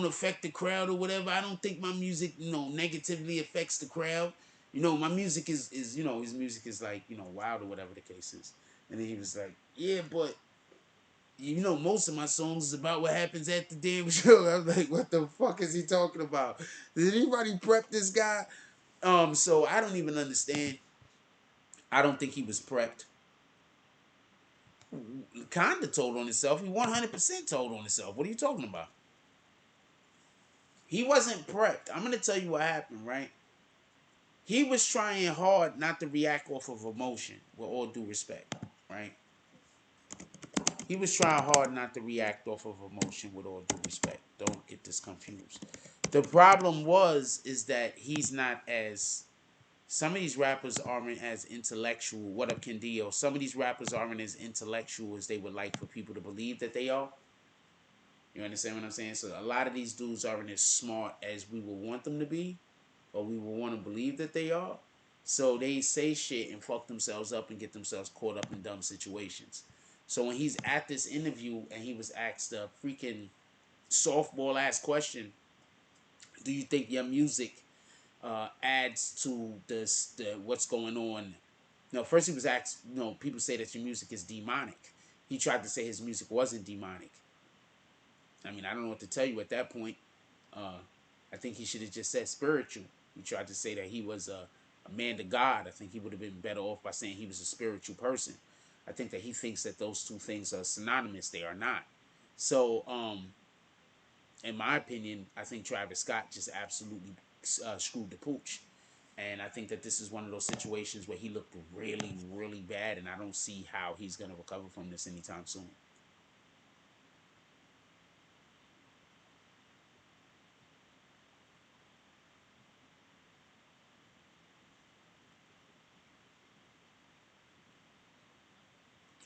Speaker 3: affect the crowd or whatever. I don't think my music, negatively affects the crowd. My music is his music is like, wild or whatever the case is. And then he was like, "Yeah, but most of my songs is about what happens at the damn show." I'm like, what the fuck is he talking about? Did anybody prep this guy? So I don't even understand. I don't think he was prepped. Kinda told on himself. He 100% told on himself. What are you talking about? He wasn't prepped. I'm gonna tell you what happened, right? He was trying hard not to react off of emotion, with all due respect, right? He was trying hard not to react off of emotion, with all due respect. Don't get this confused. The problem is that he's not as. Some of these rappers aren't as intellectual. What up, Kendio? Some of these rappers aren't as intellectual as they would like for people to believe that they are. You understand what I'm saying? So a lot of these dudes aren't as smart as we would want them to be, or we would want to believe that they are. So they say shit and fuck themselves up and get themselves caught up in dumb situations. So when he's at this interview and he was asked a freaking softball ass question, "Do you think your music adds to the what's going on?" No, first he was asked, people say that your music is demonic. He tried to say his music wasn't demonic. I mean, I don't know what to tell you at that point. Uh, I think he should have just said spiritual. He tried to say that he was a man to God. I think he would have been better off by saying he was a spiritual person. I think that he thinks that those two things are synonymous. They are not. So, in my opinion, I think Travis Scott just absolutely screwed the pooch. And I think that this is one of those situations where he looked really, really bad, and I don't see how he's going to recover from this anytime soon.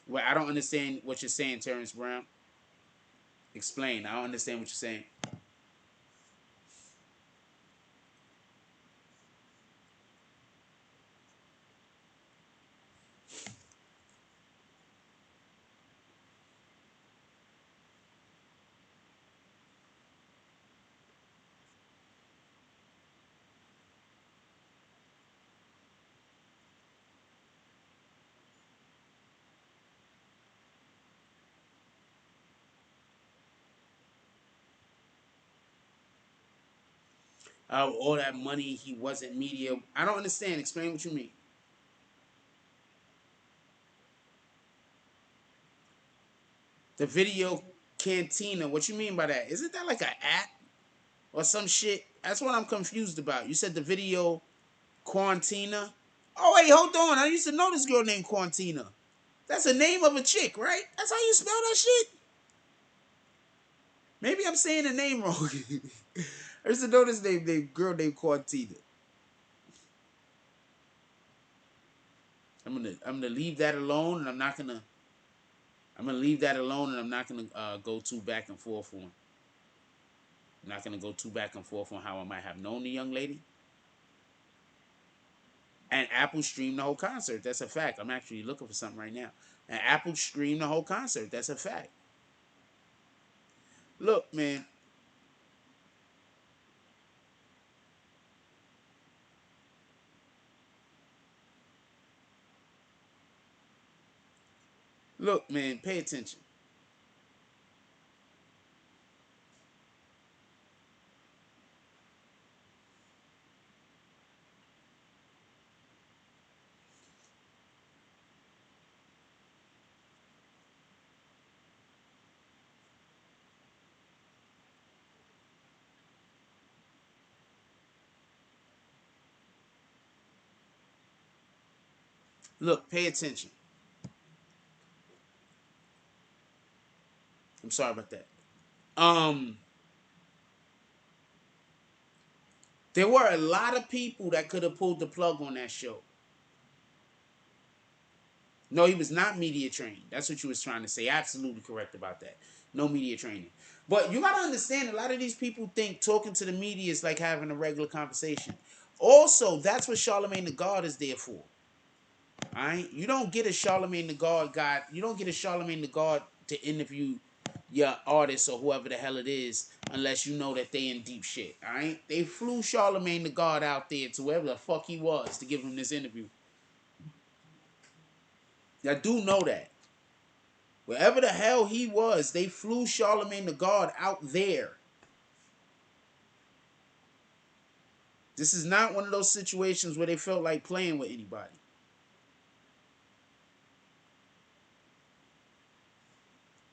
Speaker 3: Well, I don't understand what you're saying, Terrence Brown. Explain. I don't understand what you're saying. All that money, he wasn't media. I don't understand. Explain what you mean. The video Cantina. What you mean by that? Isn't that like an app or some shit? That's what I'm confused about. You said the video Quantina. Oh wait, hold on. I used to know this girl named Quantina. That's the name of a chick, right? That's how you spell that shit. Maybe I'm saying the name wrong. I used to know this girl named Cortina. I'm gonna leave that alone, and I'm gonna leave that alone, and I'm not gonna go too back and forth on. I'm not gonna go too back and forth on how I might have known the young lady. And Apple streamed the whole concert. That's a fact. I'm actually looking for something right now. And Apple streamed the whole concert. That's a fact. Look, man. Look, man, pay attention. Look, pay attention. I'm sorry about that. There were a lot of people that could have pulled the plug on that show. No, he was not media trained. That's what you was trying to say. Absolutely correct about that. No media training. But you got to understand, a lot of these people think talking to the media is like having a regular conversation. Also, that's what Charlamagne Tha God is there for. All right? You don't get a Charlamagne Tha God guy. You don't get a Charlamagne Tha God to interview your artist or whoever the hell it is unless you know that they in deep shit. All right? They flew Charlamagne Tha God out there to wherever the fuck he was to give him this interview. I do know that. Wherever the hell he was, they flew Charlamagne Tha God out there. This is not one of those situations where they felt like playing with anybody.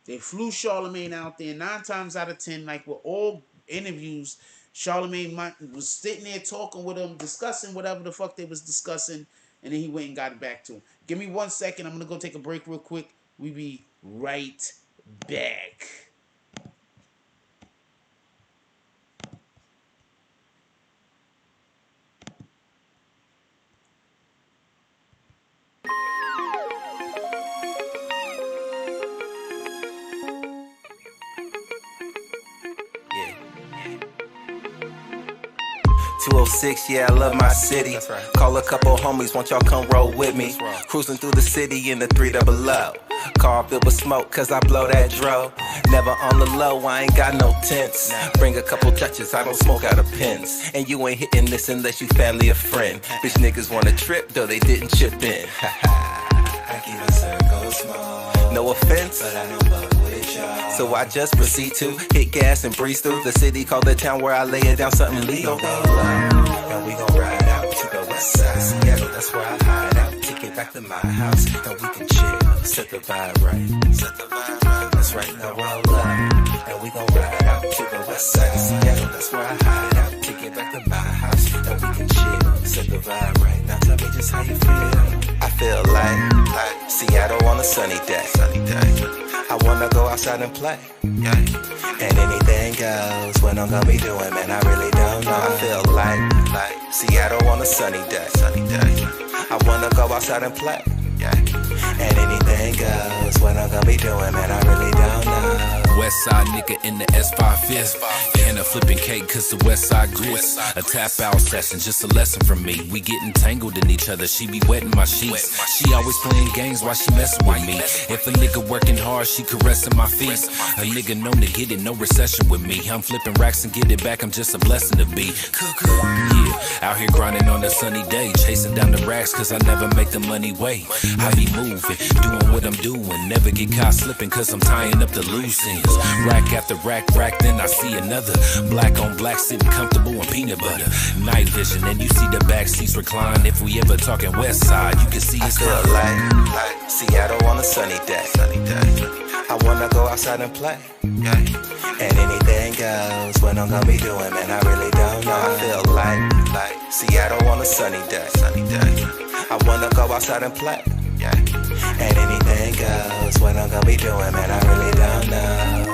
Speaker 3: They flew Charlamagne out there 9 times out of 10, like with all interviews, Charlamagne was sitting there talking with them, discussing whatever the fuck they was discussing, and then he went and got it back to him. Give me 1 second. I'm going to go take a break real quick. We be right back.
Speaker 4: Yeah. 206, yeah, I love my city. Right. Call a couple homies, want y'all come roll with me. Cruising through the city in the 300. Car filled with smoke, cause I blow that dro. Never on the low, I ain't got no tents. Bring a couple Dutches, I don't smoke out of pens. And you ain't hitting this unless you family or friend. Bitch niggas want a trip, though they didn't chip in. I keep a circle small. No offense, but I know fuck with y'all. So I just proceed to hit gas and breeze through the city. Call the town where I lay it down something legal. And we gon' ride out to the west side Seattle, that's where I hide out. Take it back to my house, and we can chill. Set the vibe right, set the vibe right. That's right, now roll up. And we gon' ride out to the west side of Seattle, that's where I hide out. Take it back to my house, and we can chill. Set the vibe right, now tell me just how you feel. I feel like Seattle on a sunny day. I wanna go outside and play. And anything goes. What I'm gonna be doing, man, I really don't know. I feel like Seattle on a sunny day. I wanna go outside and play. And anything goes. What I'm gonna be doing, man, I really don't know.
Speaker 2: West side nigga in the S5 fifth. And a flipping cake cause the west side grits. A tap out session, just a lesson from me. We getting tangled in each other, she be wetting my sheets. She always playing games while she messing with me. If a nigga working hard, she caressing my feet. A nigga known to get it, no recession with me. I'm flipping racks and get it back, I'm just a blessing to be. Yeah, out here grinding on a sunny day. Chasing down the racks cause I never make the money wait. I be moving, doing what I'm doing. Never get caught slipping cause I'm tying up the loose ends. Rack after rack, then I see another. Black on black, sitting comfortable in peanut butter. Night vision, and you see the back seats recline. If we ever talking west side, you can see it's
Speaker 4: feel like Seattle on a sunny day. I wanna go outside and play. And anything goes. What I'm gonna be doing, man, I really don't know. I feel like Seattle on a sunny day. I wanna go outside and play. And anything goes. What I'm gonna be doing, man, I really don't know.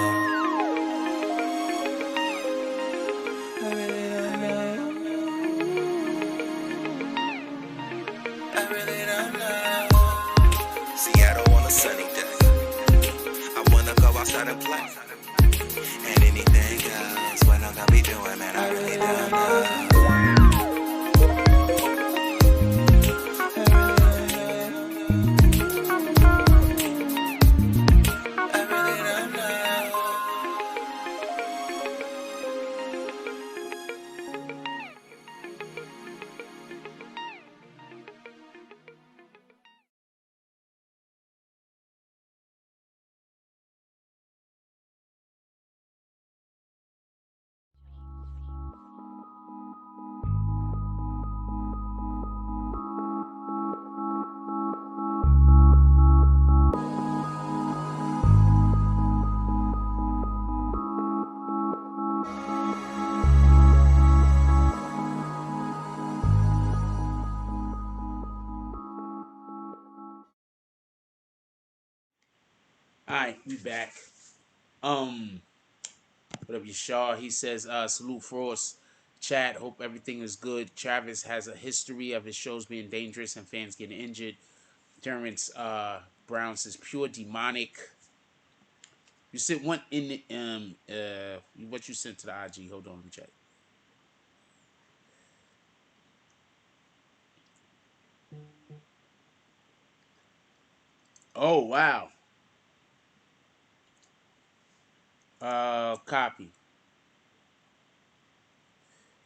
Speaker 3: right, we back. What up, Yashar? He says, salute Frost. Chat, hope everything is good. Travis has a history of his shows being dangerous and fans getting injured. Terrence Brown says, pure demonic. You sent one in the, what you sent to the IG. Hold on, let me check. Oh, wow. Copy.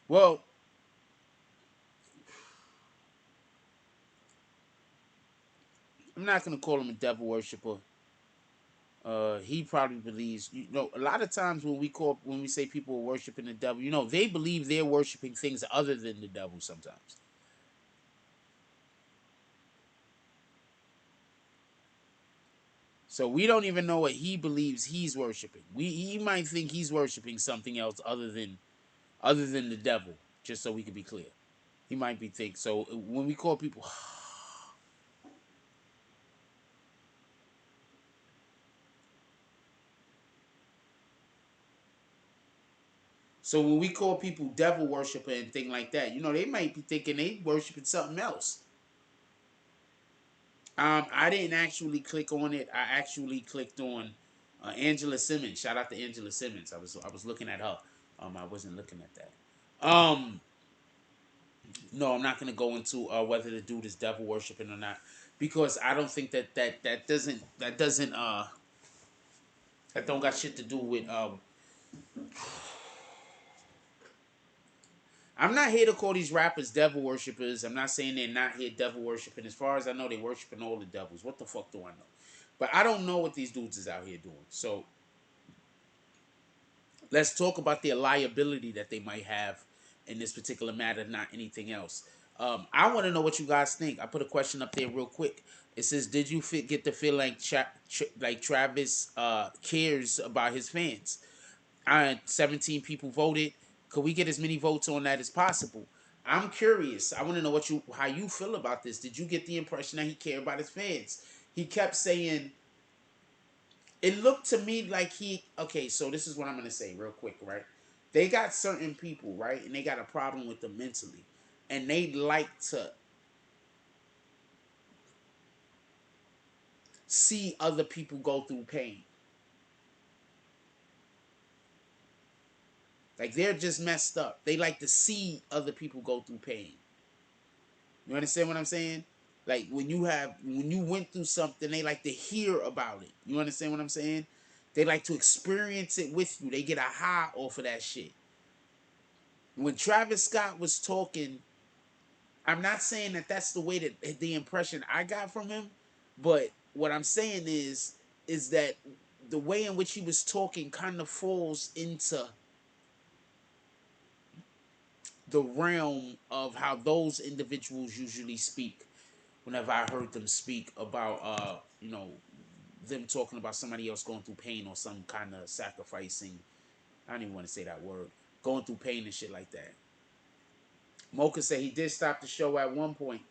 Speaker 3: Well, I'm not gonna call him a devil worshiper. He probably believes, you know, a lot of times when we say people are worshiping the devil, you know, they believe they're worshiping things other than the devil sometimes. So we don't even know what he believes he's worshiping. He might think he's worshiping something else other than the devil. Just so we can be clear, he might be think. So when we call people, so when we call people devil worshiper and thing like that, you know, they might be thinking they worshiping something else. I didn't actually click on it. I actually clicked on Angela Simmons. Shout out to Angela Simmons. I was looking at her. I wasn't looking at that. No, I'm not gonna go into whether the dude is devil worshiping or not, because I don't think that don't got shit to do with. I'm not here to call these rappers devil worshippers. I'm not saying they're not here devil worshiping. As far as I know, they worshiping all the devils. What the fuck do I know? But I don't know what these dudes is out here doing. So let's talk about their liability that they might have in this particular matter, not anything else. I want to know what you guys think. I put a question up there real quick. It says, "Did you get the feel like like Travis cares about his fans?" 17 people voted. Could we get as many votes on that as possible? I'm curious. I want to know how you feel about this. Did you get the impression that he cared about his fans? He kept saying, it looked to me like okay, so this is what I'm gonna say real quick, right? They got certain people, right, and they got a problem with them mentally, and they like to see other people go through pain. Like, they're just messed up. They like to see other people go through pain. You understand what I'm saying? Like, when you went through something, they like to hear about it. You understand what I'm saying? They like to experience it with you. They get a high off of that shit. When Travis Scott was talking, I'm not saying that that's the way that the impression I got from him, but what I'm saying is that the way in which he was talking kind of falls into the realm of how those individuals usually speak. Whenever I heard them speak about them talking about somebody else going through pain or some kind of sacrificing, I don't even want to say that word, going through pain and shit like that. Mocha said he did stop the show at one point.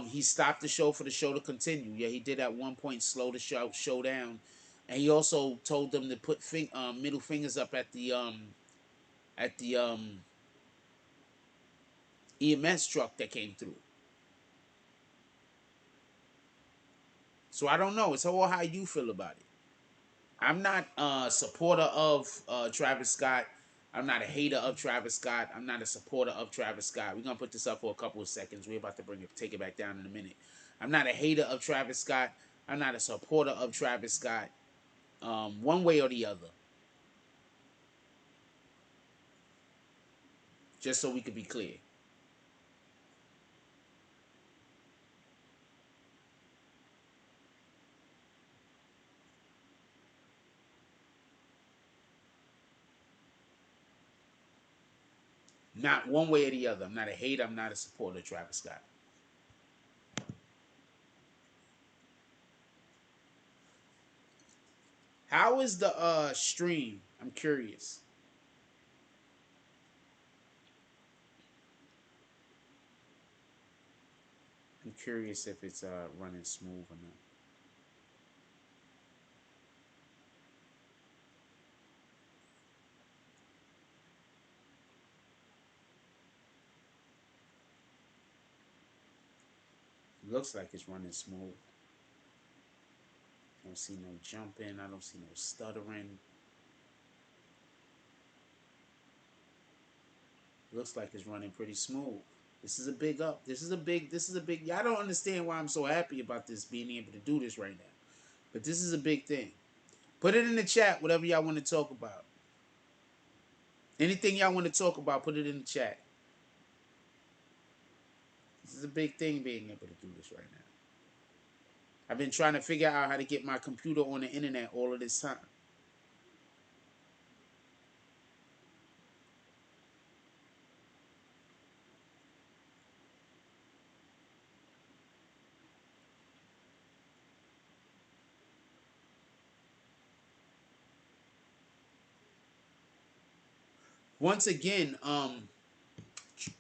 Speaker 3: He stopped the show for the show to continue. Yeah, he did at one point slow the show down, and he also told them to put middle fingers up at the EMS truck that came through. So I don't know. It's all how you feel about it. I'm not a supporter of Travis Scott. I'm not a hater of Travis Scott. I'm not a supporter of Travis Scott. We're gonna put this up for a couple of seconds. We're about to take it back down in a minute. I'm not a hater of Travis Scott. I'm not a supporter of Travis Scott. One way or the other. Just so we could be clear. Not one way or the other. I'm not a hater. I'm not a supporter of Travis Scott. How is the stream? I'm curious. I'm curious if it's running smooth or not. Looks like it's running smooth. I don't see no jumping. I don't see no stuttering. Looks like it's running pretty smooth. This is a big up. This is a big. Y'all don't understand why I'm so happy about this, being able to do this right now. But this is a big thing. Put it in the chat, whatever y'all want to talk about. Anything y'all want to talk about, put it in the chat. This is a big thing, being able to do this right now. I've been trying to figure out how to get my computer on the internet all of this time. Once again,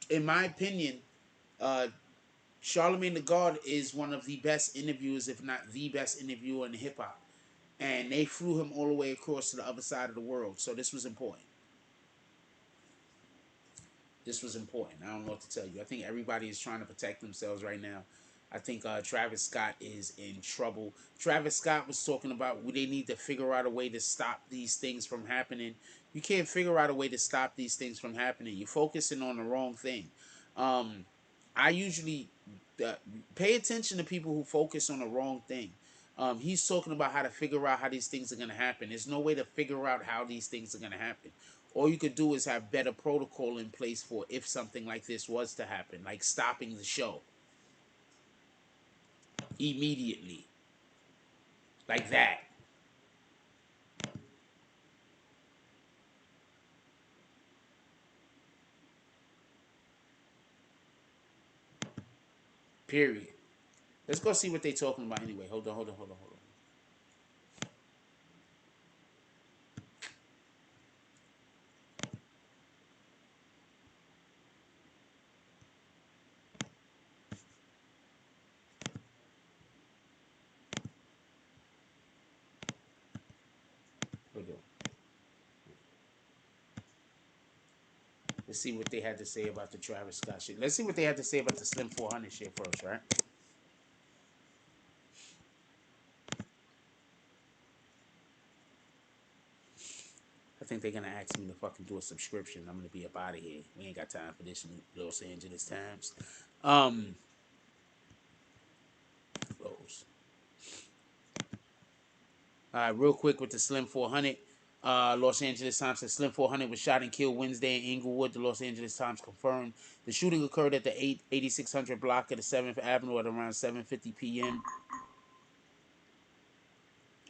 Speaker 3: in my opinion, Charlamagne Tha God is one of the best interviewers, if not the best interviewer in hip hop. And they flew him all the way across to the other side of the world. So this was important. This was important. I don't know what to tell you. I think everybody is trying to protect themselves right now. I think Travis Scott is in trouble. Travis Scott was talking about they need to figure out a way to stop these things from happening. You can't figure out a way to stop these things from happening. You're focusing on the wrong thing. I usually pay attention to people who focus on the wrong thing. He's talking about how to figure out how these things are going to happen. There's no way to figure out how these things are going to happen. All you could do is have better protocol in place for if something like this was to happen, like stopping the show immediately, like that. Period. Let's go see what they're talking about anyway. Hold on. Let's see what they had to say about the Travis Scott shit. Let's see what they had to say about the Slim 400 shit first, right? I think they're gonna ask me to fucking do a subscription. I'm gonna be up out of here. We ain't got time for this in Los Angeles Times. Close. Real quick with the Slim 400. Los Angeles Times said Slim 400 was shot and killed Wednesday in Inglewood. The Los Angeles Times confirmed the shooting occurred at the 8600 block of the 7th Avenue at around 7:50 p.m.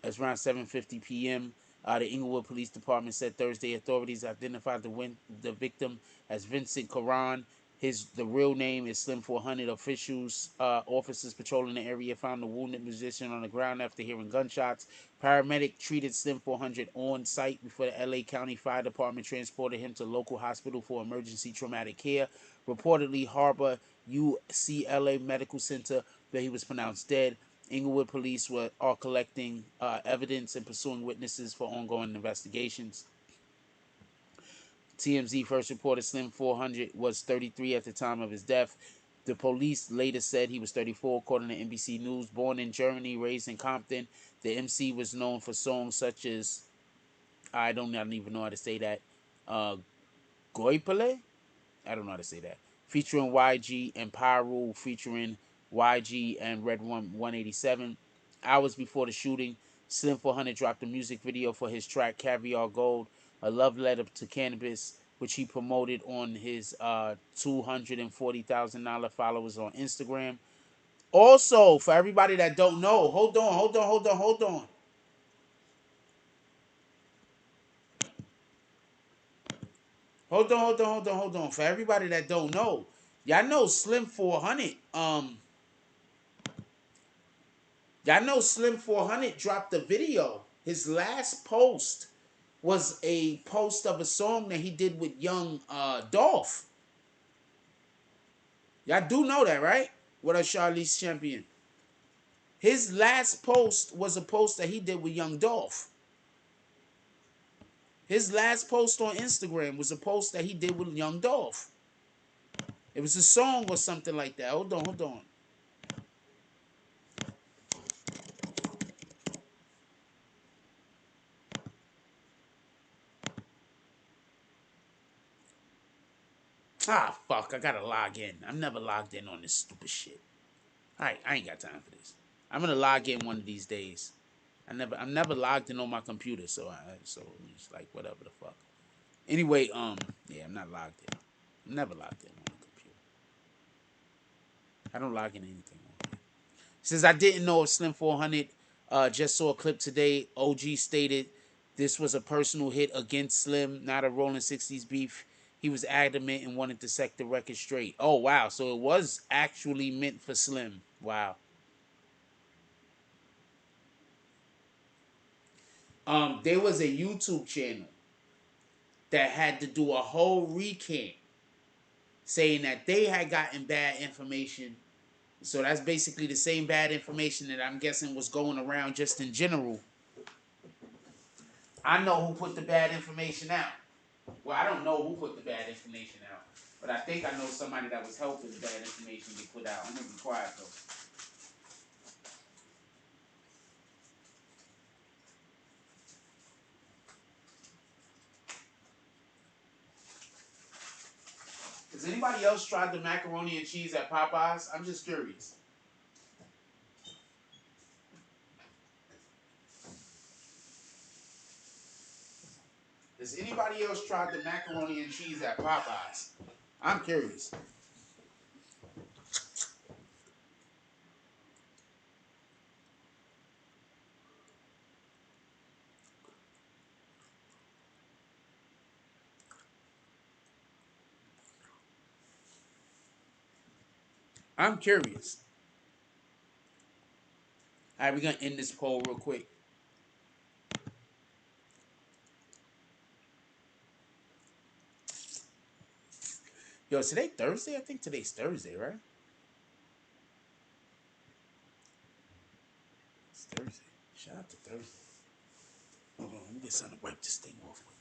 Speaker 3: It's around 7:50 p.m. The Inglewood Police Department said Thursday authorities identified the victim as Vincent Caron. The real name is Slim 400. Officers patrolling the area found the wounded musician on the ground after hearing gunshots. Paramedic treated Slim 400 on site before the LA County Fire Department transported him to local hospital for emergency traumatic care. Reportedly, Harbor UCLA Medical Center, where he was pronounced dead. Inglewood police are collecting evidence and pursuing witnesses for ongoing investigations. TMZ first reported Slim 400 was 33 at the time of his death. The police later said he was 34, according to NBC News. Born in Germany, raised in Compton, the MC was known for songs such as, I don't even know how to say that, Goipele? I don't know how to say that. Featuring YG and Pyro, featuring YG and Red 187. Hours before the shooting, Slim 400 dropped a music video for his track Caviar Gold, a love letter to cannabis, which he promoted on his 240,000 followers on Instagram. Also, for everybody that don't know, hold on. Hold on. For everybody that don't know, y'all know Slim 400. Y'all know Slim 400 dropped a video. His last post was a post of a song that he did with Young Dolph. Y'all do know that, right? What a Charlize Champion. His last post was a post that he did with Young Dolph. His last post on Instagram was a post that he did with Young Dolph. It was a song or something like that. Hold on. Ah, fuck, I gotta log in. I'm never logged in on this stupid shit. Alright, I ain't got time for this. I'm gonna log in one of these days. I'm never logged in on my computer, so it's like whatever the fuck. Anyway, yeah, I'm not logged in. I'm never logged in on the computer. I don't log in anything on here. Since I didn't know if Slim 400, just saw a clip today. OG stated this was a personal hit against Slim, not a Rolling 60s beef. He was adamant and wanted to set the record straight. Oh, wow. So it was actually meant for Slim. Wow. There was a YouTube channel that had to do a whole recant saying that they had gotten bad information. So that's basically the same bad information that I'm guessing was going around just in general. I know who put the bad information out. Well, I don't know who put the bad information out, but I think I know somebody that was helping the bad information get put out. I'm gonna be quiet though. Has anybody else tried the macaroni and cheese at Popeyes? I'm just curious. Has anybody else tried the macaroni and cheese at Popeyes? I'm curious. I'm curious. All right, we're gonna end this poll real quick. Yo, is today Thursday? I think today's Thursday, right? It's Thursday. Shout out to Thursday. Hold on, let me get something to wipe this thing off with.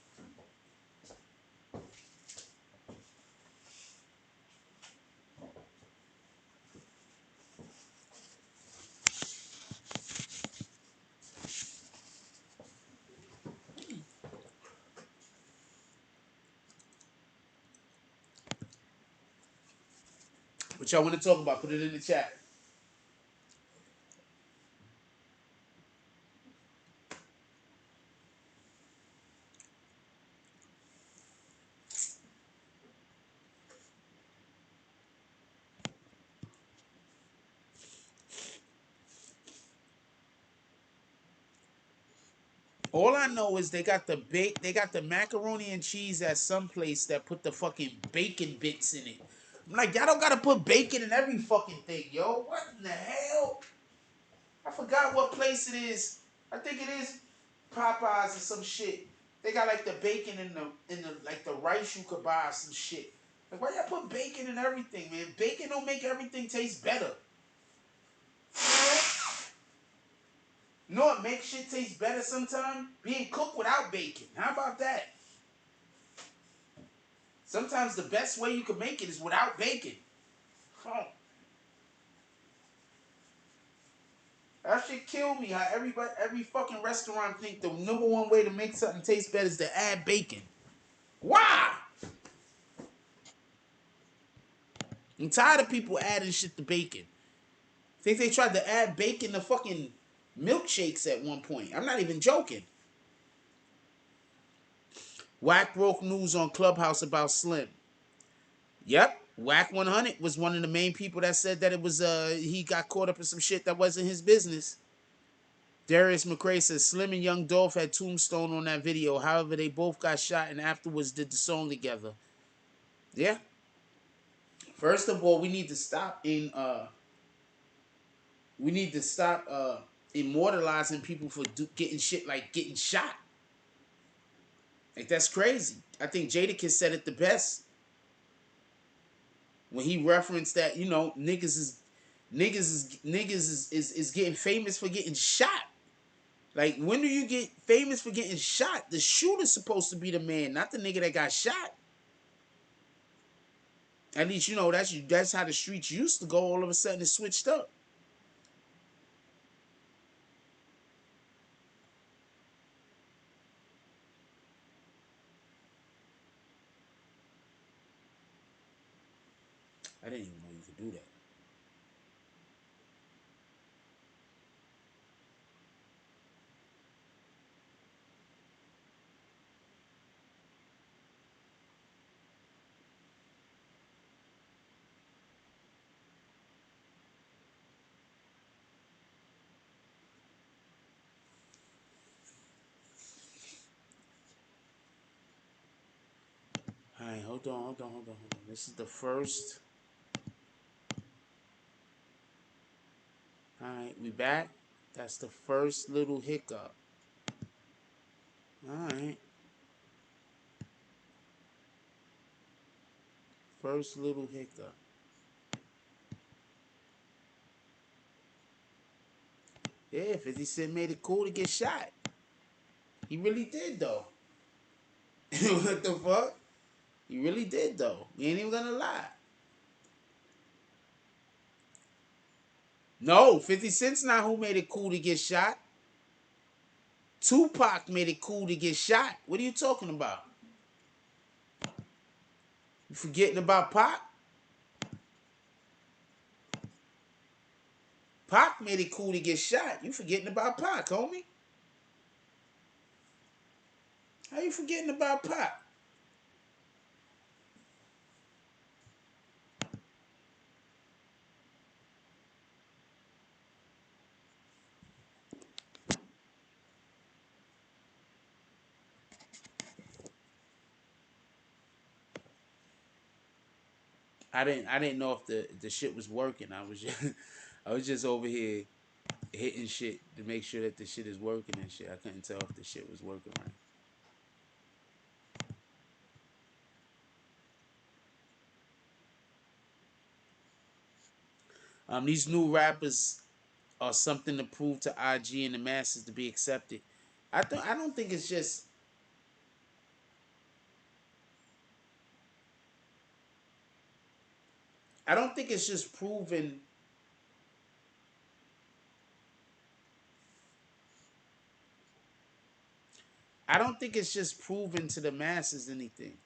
Speaker 3: What y'all want to talk about? Put it in the chat. All I know is they got the macaroni and cheese at some place that put the fucking bacon bits in it. I'm like, y'all don't gotta put bacon in every fucking thing, yo. What in the hell? I forgot what place it is. I think it is Popeyes or some shit. They got like the bacon in the like the rice you could buy or some shit. Like, why y'all put bacon in everything, man? Bacon don't make everything taste better. You know what makes shit taste better sometimes? Being cooked without bacon. How about that? Sometimes the best way you can make it is without bacon. Oh, that shit killed me. How every fucking restaurant think the number one way to make something taste better is to add bacon. Why? I'm tired of people adding shit to bacon. I think they tried to add bacon to fucking milkshakes at one point. I'm not even joking. Whack broke news on Clubhouse about Slim. Yep, Whack 100 was one of the main people that said that it was he got caught up in some shit that wasn't his business. Darius McCrae says Slim and Young Dolph had Tombstone on that video. However, they both got shot and afterwards did the song together. Yeah. First of all, we need to stop immortalizing people for getting shit like getting shot. Like, that's crazy. I think Jadakiss said it the best when he referenced that, you know, niggas is getting famous for getting shot. Like, when do you get famous for getting shot? The shooter's supposed to be the man, not the nigga that got shot. At least, you know, that's how the streets used to go. All of a sudden it switched up. can't do that. All right, hold on, hold on, hold on, hold on. This is the first. All right, we back. That's the first little hiccup. All right, first little hiccup. Yeah, 50 Cent made it cool to get shot. He really did, though. What the fuck? He really did, though. We ain't even gonna lie. No, 50 Cent's not who made it cool to get shot. Tupac made it cool to get shot. What are you talking about? You forgetting about Pac? Pac made it cool to get shot. You forgetting about Pac, homie? How you forgetting about Pac? I didn't know if the shit was working. I was just over here hitting shit to make sure that the shit is working and shit. I couldn't tell if the shit was working right. These new rappers are something to prove to IG and the masses to be accepted. I don't think it's just. I don't think it's just proven. I don't think it's just proven to the masses anything.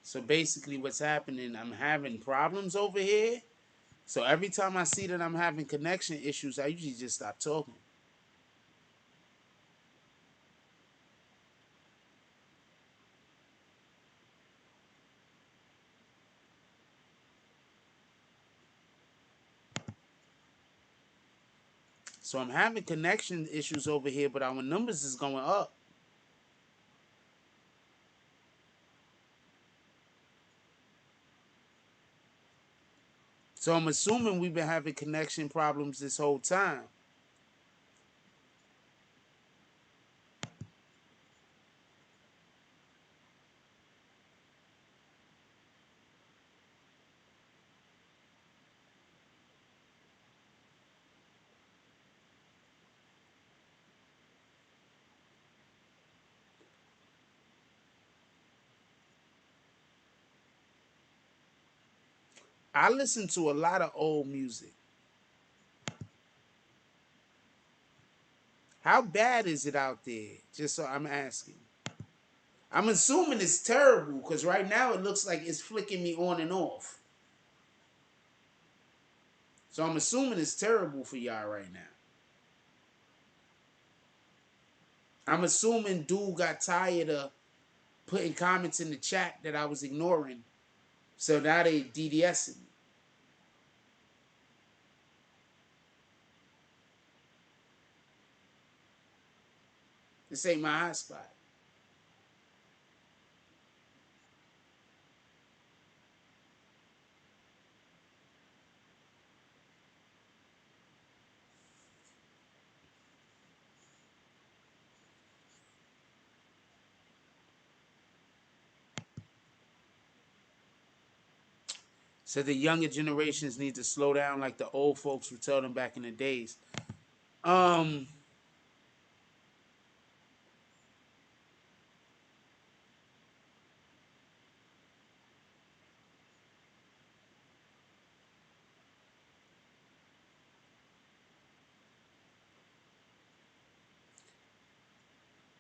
Speaker 3: So basically, what's happening? I'm having problems over here. So every time I see that I'm having connection issues, I usually just stop talking. So I'm having connection issues over here, but our numbers is going up. So I'm assuming we've been having connection problems this whole time. I listen to a lot of old music. How bad is it out there? Just so I'm asking. I'm assuming it's terrible because right now it looks like it's flicking me on and off. So I'm assuming it's terrible for y'all right now. I'm assuming dude got tired of putting comments in the chat that I was ignoring. So now they DDSing me. This ain't my hotspot. So the younger generations need to slow down like the old folks would tell them back in the days. Um,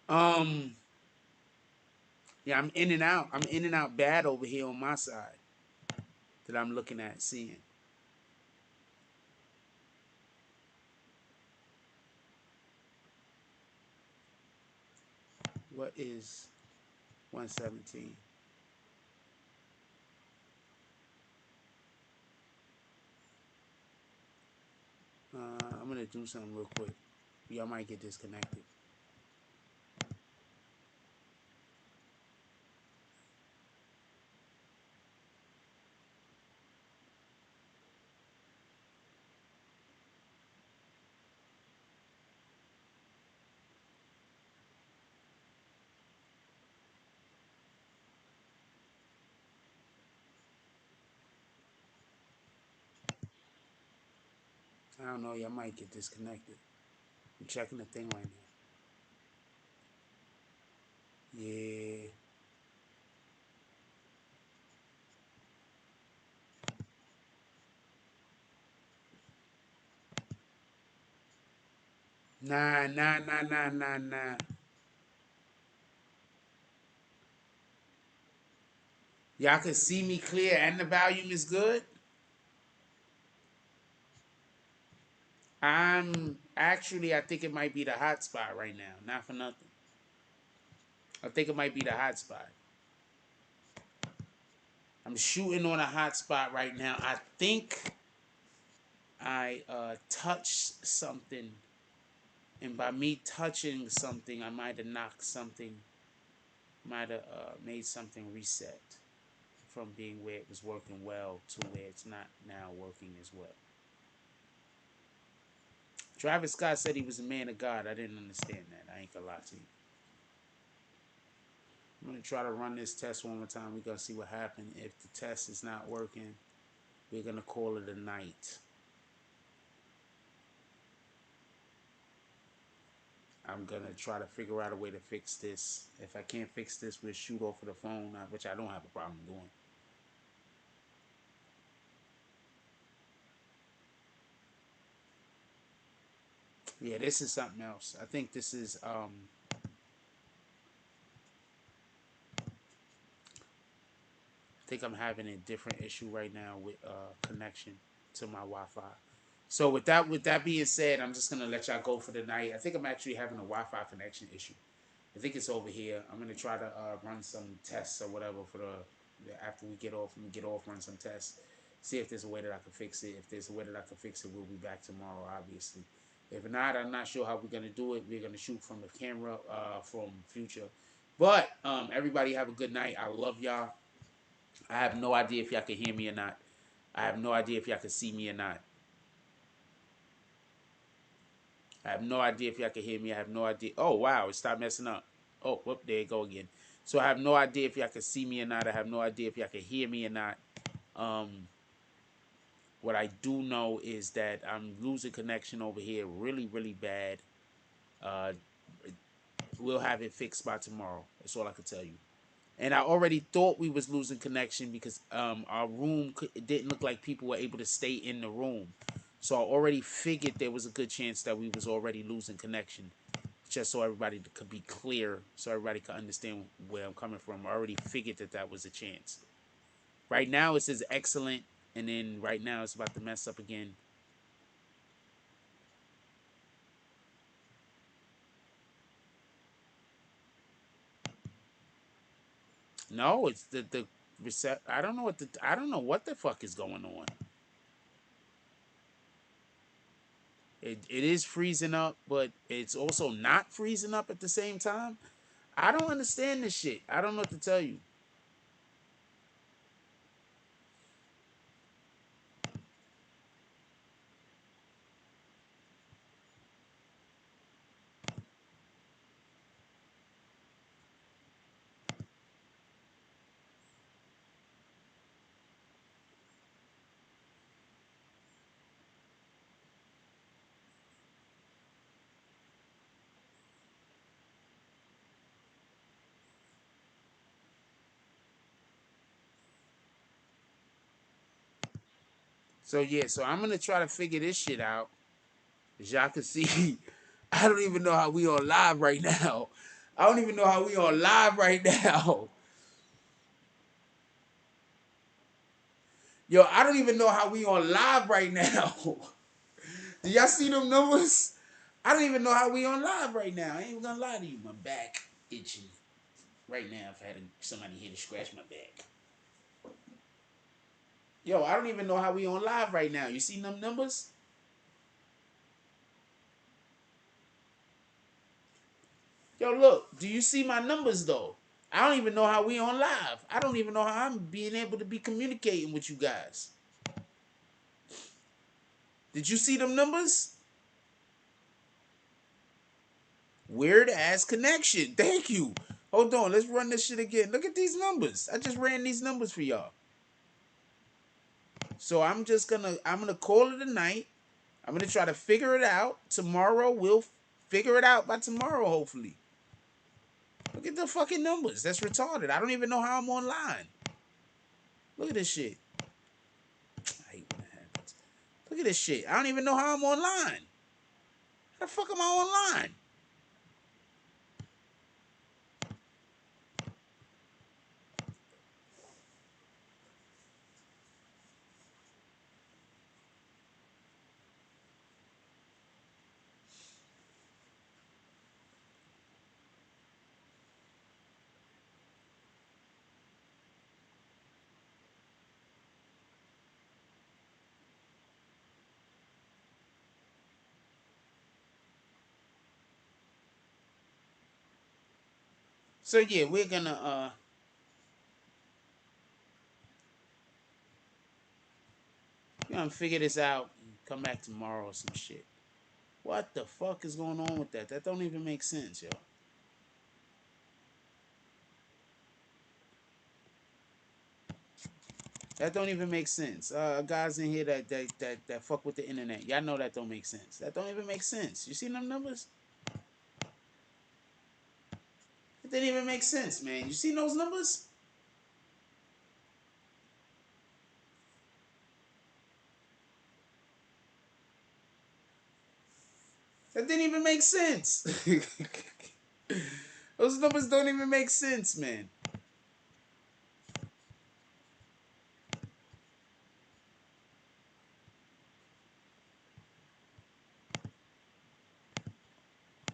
Speaker 3: um, yeah, I'm in and out. I'm in and out bad over here on my side that I'm looking at seeing. What is 117? I'm gonna do something real quick. Y'all might get disconnected. I don't know. Y'all might get disconnected. I'm checking the thing right now. Yeah. Nah, nah, nah, nah, nah, nah. Y'all can see me clear and the volume is good. I think it might be the hotspot right now. Not for nothing. I think it might be the hotspot. I'm shooting on a hotspot right now. I think I touched something, and by me touching something, I might have knocked something, might have made something reset from being where it was working well to where it's not now working as well. Travis Scott said he was a man of God. I didn't understand that. I ain't gonna lie to you. I'm gonna try to run this test one more time. We're gonna see what happens. If the test is not working, we're gonna call it a night. I'm gonna try to figure out a way to fix this. If I can't fix this, we'll shoot off of the phone, which I don't have a problem doing. Yeah, this is something else. I think this is I think I'm having a different issue right now with connection to my Wi-Fi. So with that being said, I'm just gonna let y'all go for the night. I think I'm actually having a Wi-Fi connection issue. I think it's over here. I'm gonna try to run some tests or whatever for the after we get off. Let me get off, run some tests, see if there's a way that I can fix it. If there's a way that I can fix it, we'll be back tomorrow, obviously. If not, I'm not sure how we're gonna do it. We're gonna shoot from the camera from future. But everybody have a good night. I love y'all. I have no idea if y'all can hear me or not. I have no idea if y'all can see me or not. I have no idea if y'all can hear me. I have no idea. Oh, wow. It stopped messing up. Oh, whoop, there you go again. So I have no idea if y'all can see me or not. I have no idea if y'all can hear me or not. Um, what I do know is that I'm losing connection over here really, really bad. Uh, we'll have it fixed by tomorrow. That's all I can tell you. And I already thought we was losing connection because our room it didn't look like people were able to stay in the room. So I already figured there was a good chance that we was already losing connection. Just so everybody could be clear, so everybody could understand where I'm coming from. I already figured that was a chance. Right now it says excellent, and then right now it's about to mess up again. No, it's the reset. I don't know what the fuck is going on. It is freezing up, but it's also not freezing up at the same time. I don't understand this shit. I don't know what to tell you. So I'm gonna try to figure this shit out. As y'all can see, I don't even know how we on live right now. I don't even know how we on live right now. Yo, I don't even know how we on live right now. Do y'all see them numbers? I don't even know how we on live right now. I ain't even gonna lie to you. My back itching right now if I had somebody here to scratch my back. Yo, I don't even know how we on live right now. You see them numbers? Yo, look. Do you see my numbers though? I don't even know how we on live. I don't even know how I'm being able to be communicating with you guys. Did you see them numbers? Weird ass connection. Thank you. Hold on. Let's run this shit again. Look at these numbers. I just ran these numbers for y'all. So I'm gonna call it a night. I'm gonna try to figure it out. Tomorrow we'll figure it out by tomorrow, hopefully. Look at the fucking numbers. That's retarded. I don't even know how I'm online. Look at this shit. I hate when that happens. Look at this shit. I don't even know how I'm online. How the fuck am I online? So yeah, we're gonna figure this out and come back tomorrow or some shit. What the fuck is going on with that? That don't even make sense, yo. That don't even make sense. Guys in here that fuck with the internet. Y'all know that don't make sense. That don't even make sense. You see them numbers? It didn't even make sense, man. You see those numbers? That didn't even make sense. Those numbers don't even make sense, man.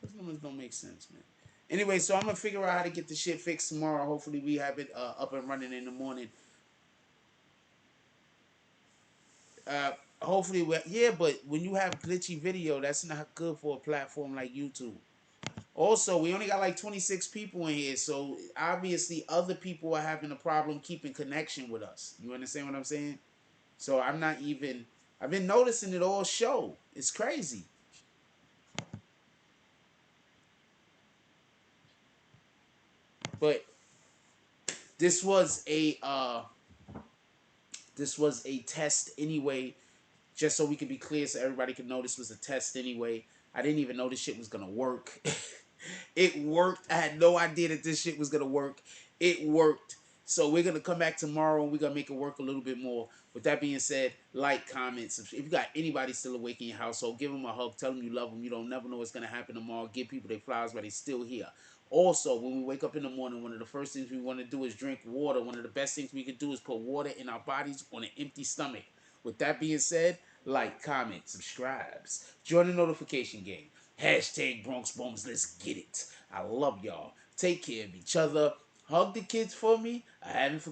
Speaker 3: Those numbers don't make sense, man. Anyway, so I'm gonna figure out how to get the shit fixed tomorrow. Hopefully, we have it up and running in the morning. Hopefully, yeah. But when you have glitchy video, that's not good for a platform like YouTube. Also, we only got like 26 people in here, so obviously other people are having a problem keeping connection with us. You understand what I'm saying? So I'm not even. I've been noticing it all show. It's crazy. But this was a test anyway, just so we could be clear, so everybody could know this was a test anyway. I didn't even know this shit was gonna work. It worked. I had no idea that this shit was gonna work. It worked. So we're gonna come back tomorrow and we're gonna make it work a little bit more. With that being said, like, comment, subscribe. If you got anybody still awake in your household, give them a hug. Tell them you love them. You don't never know what's gonna happen tomorrow. Give people their flowers while they're still here. Also, when we wake up in the morning, one of the first things we want to do is drink water. One of the best things we can do is put water in our bodies on an empty stomach. With that being said, like, comment, subscribe, join the notification game. Hashtag Bronx Bombs. Let's get it. I love y'all. Take care of each other. Hug the kids for me. I haven't forgotten.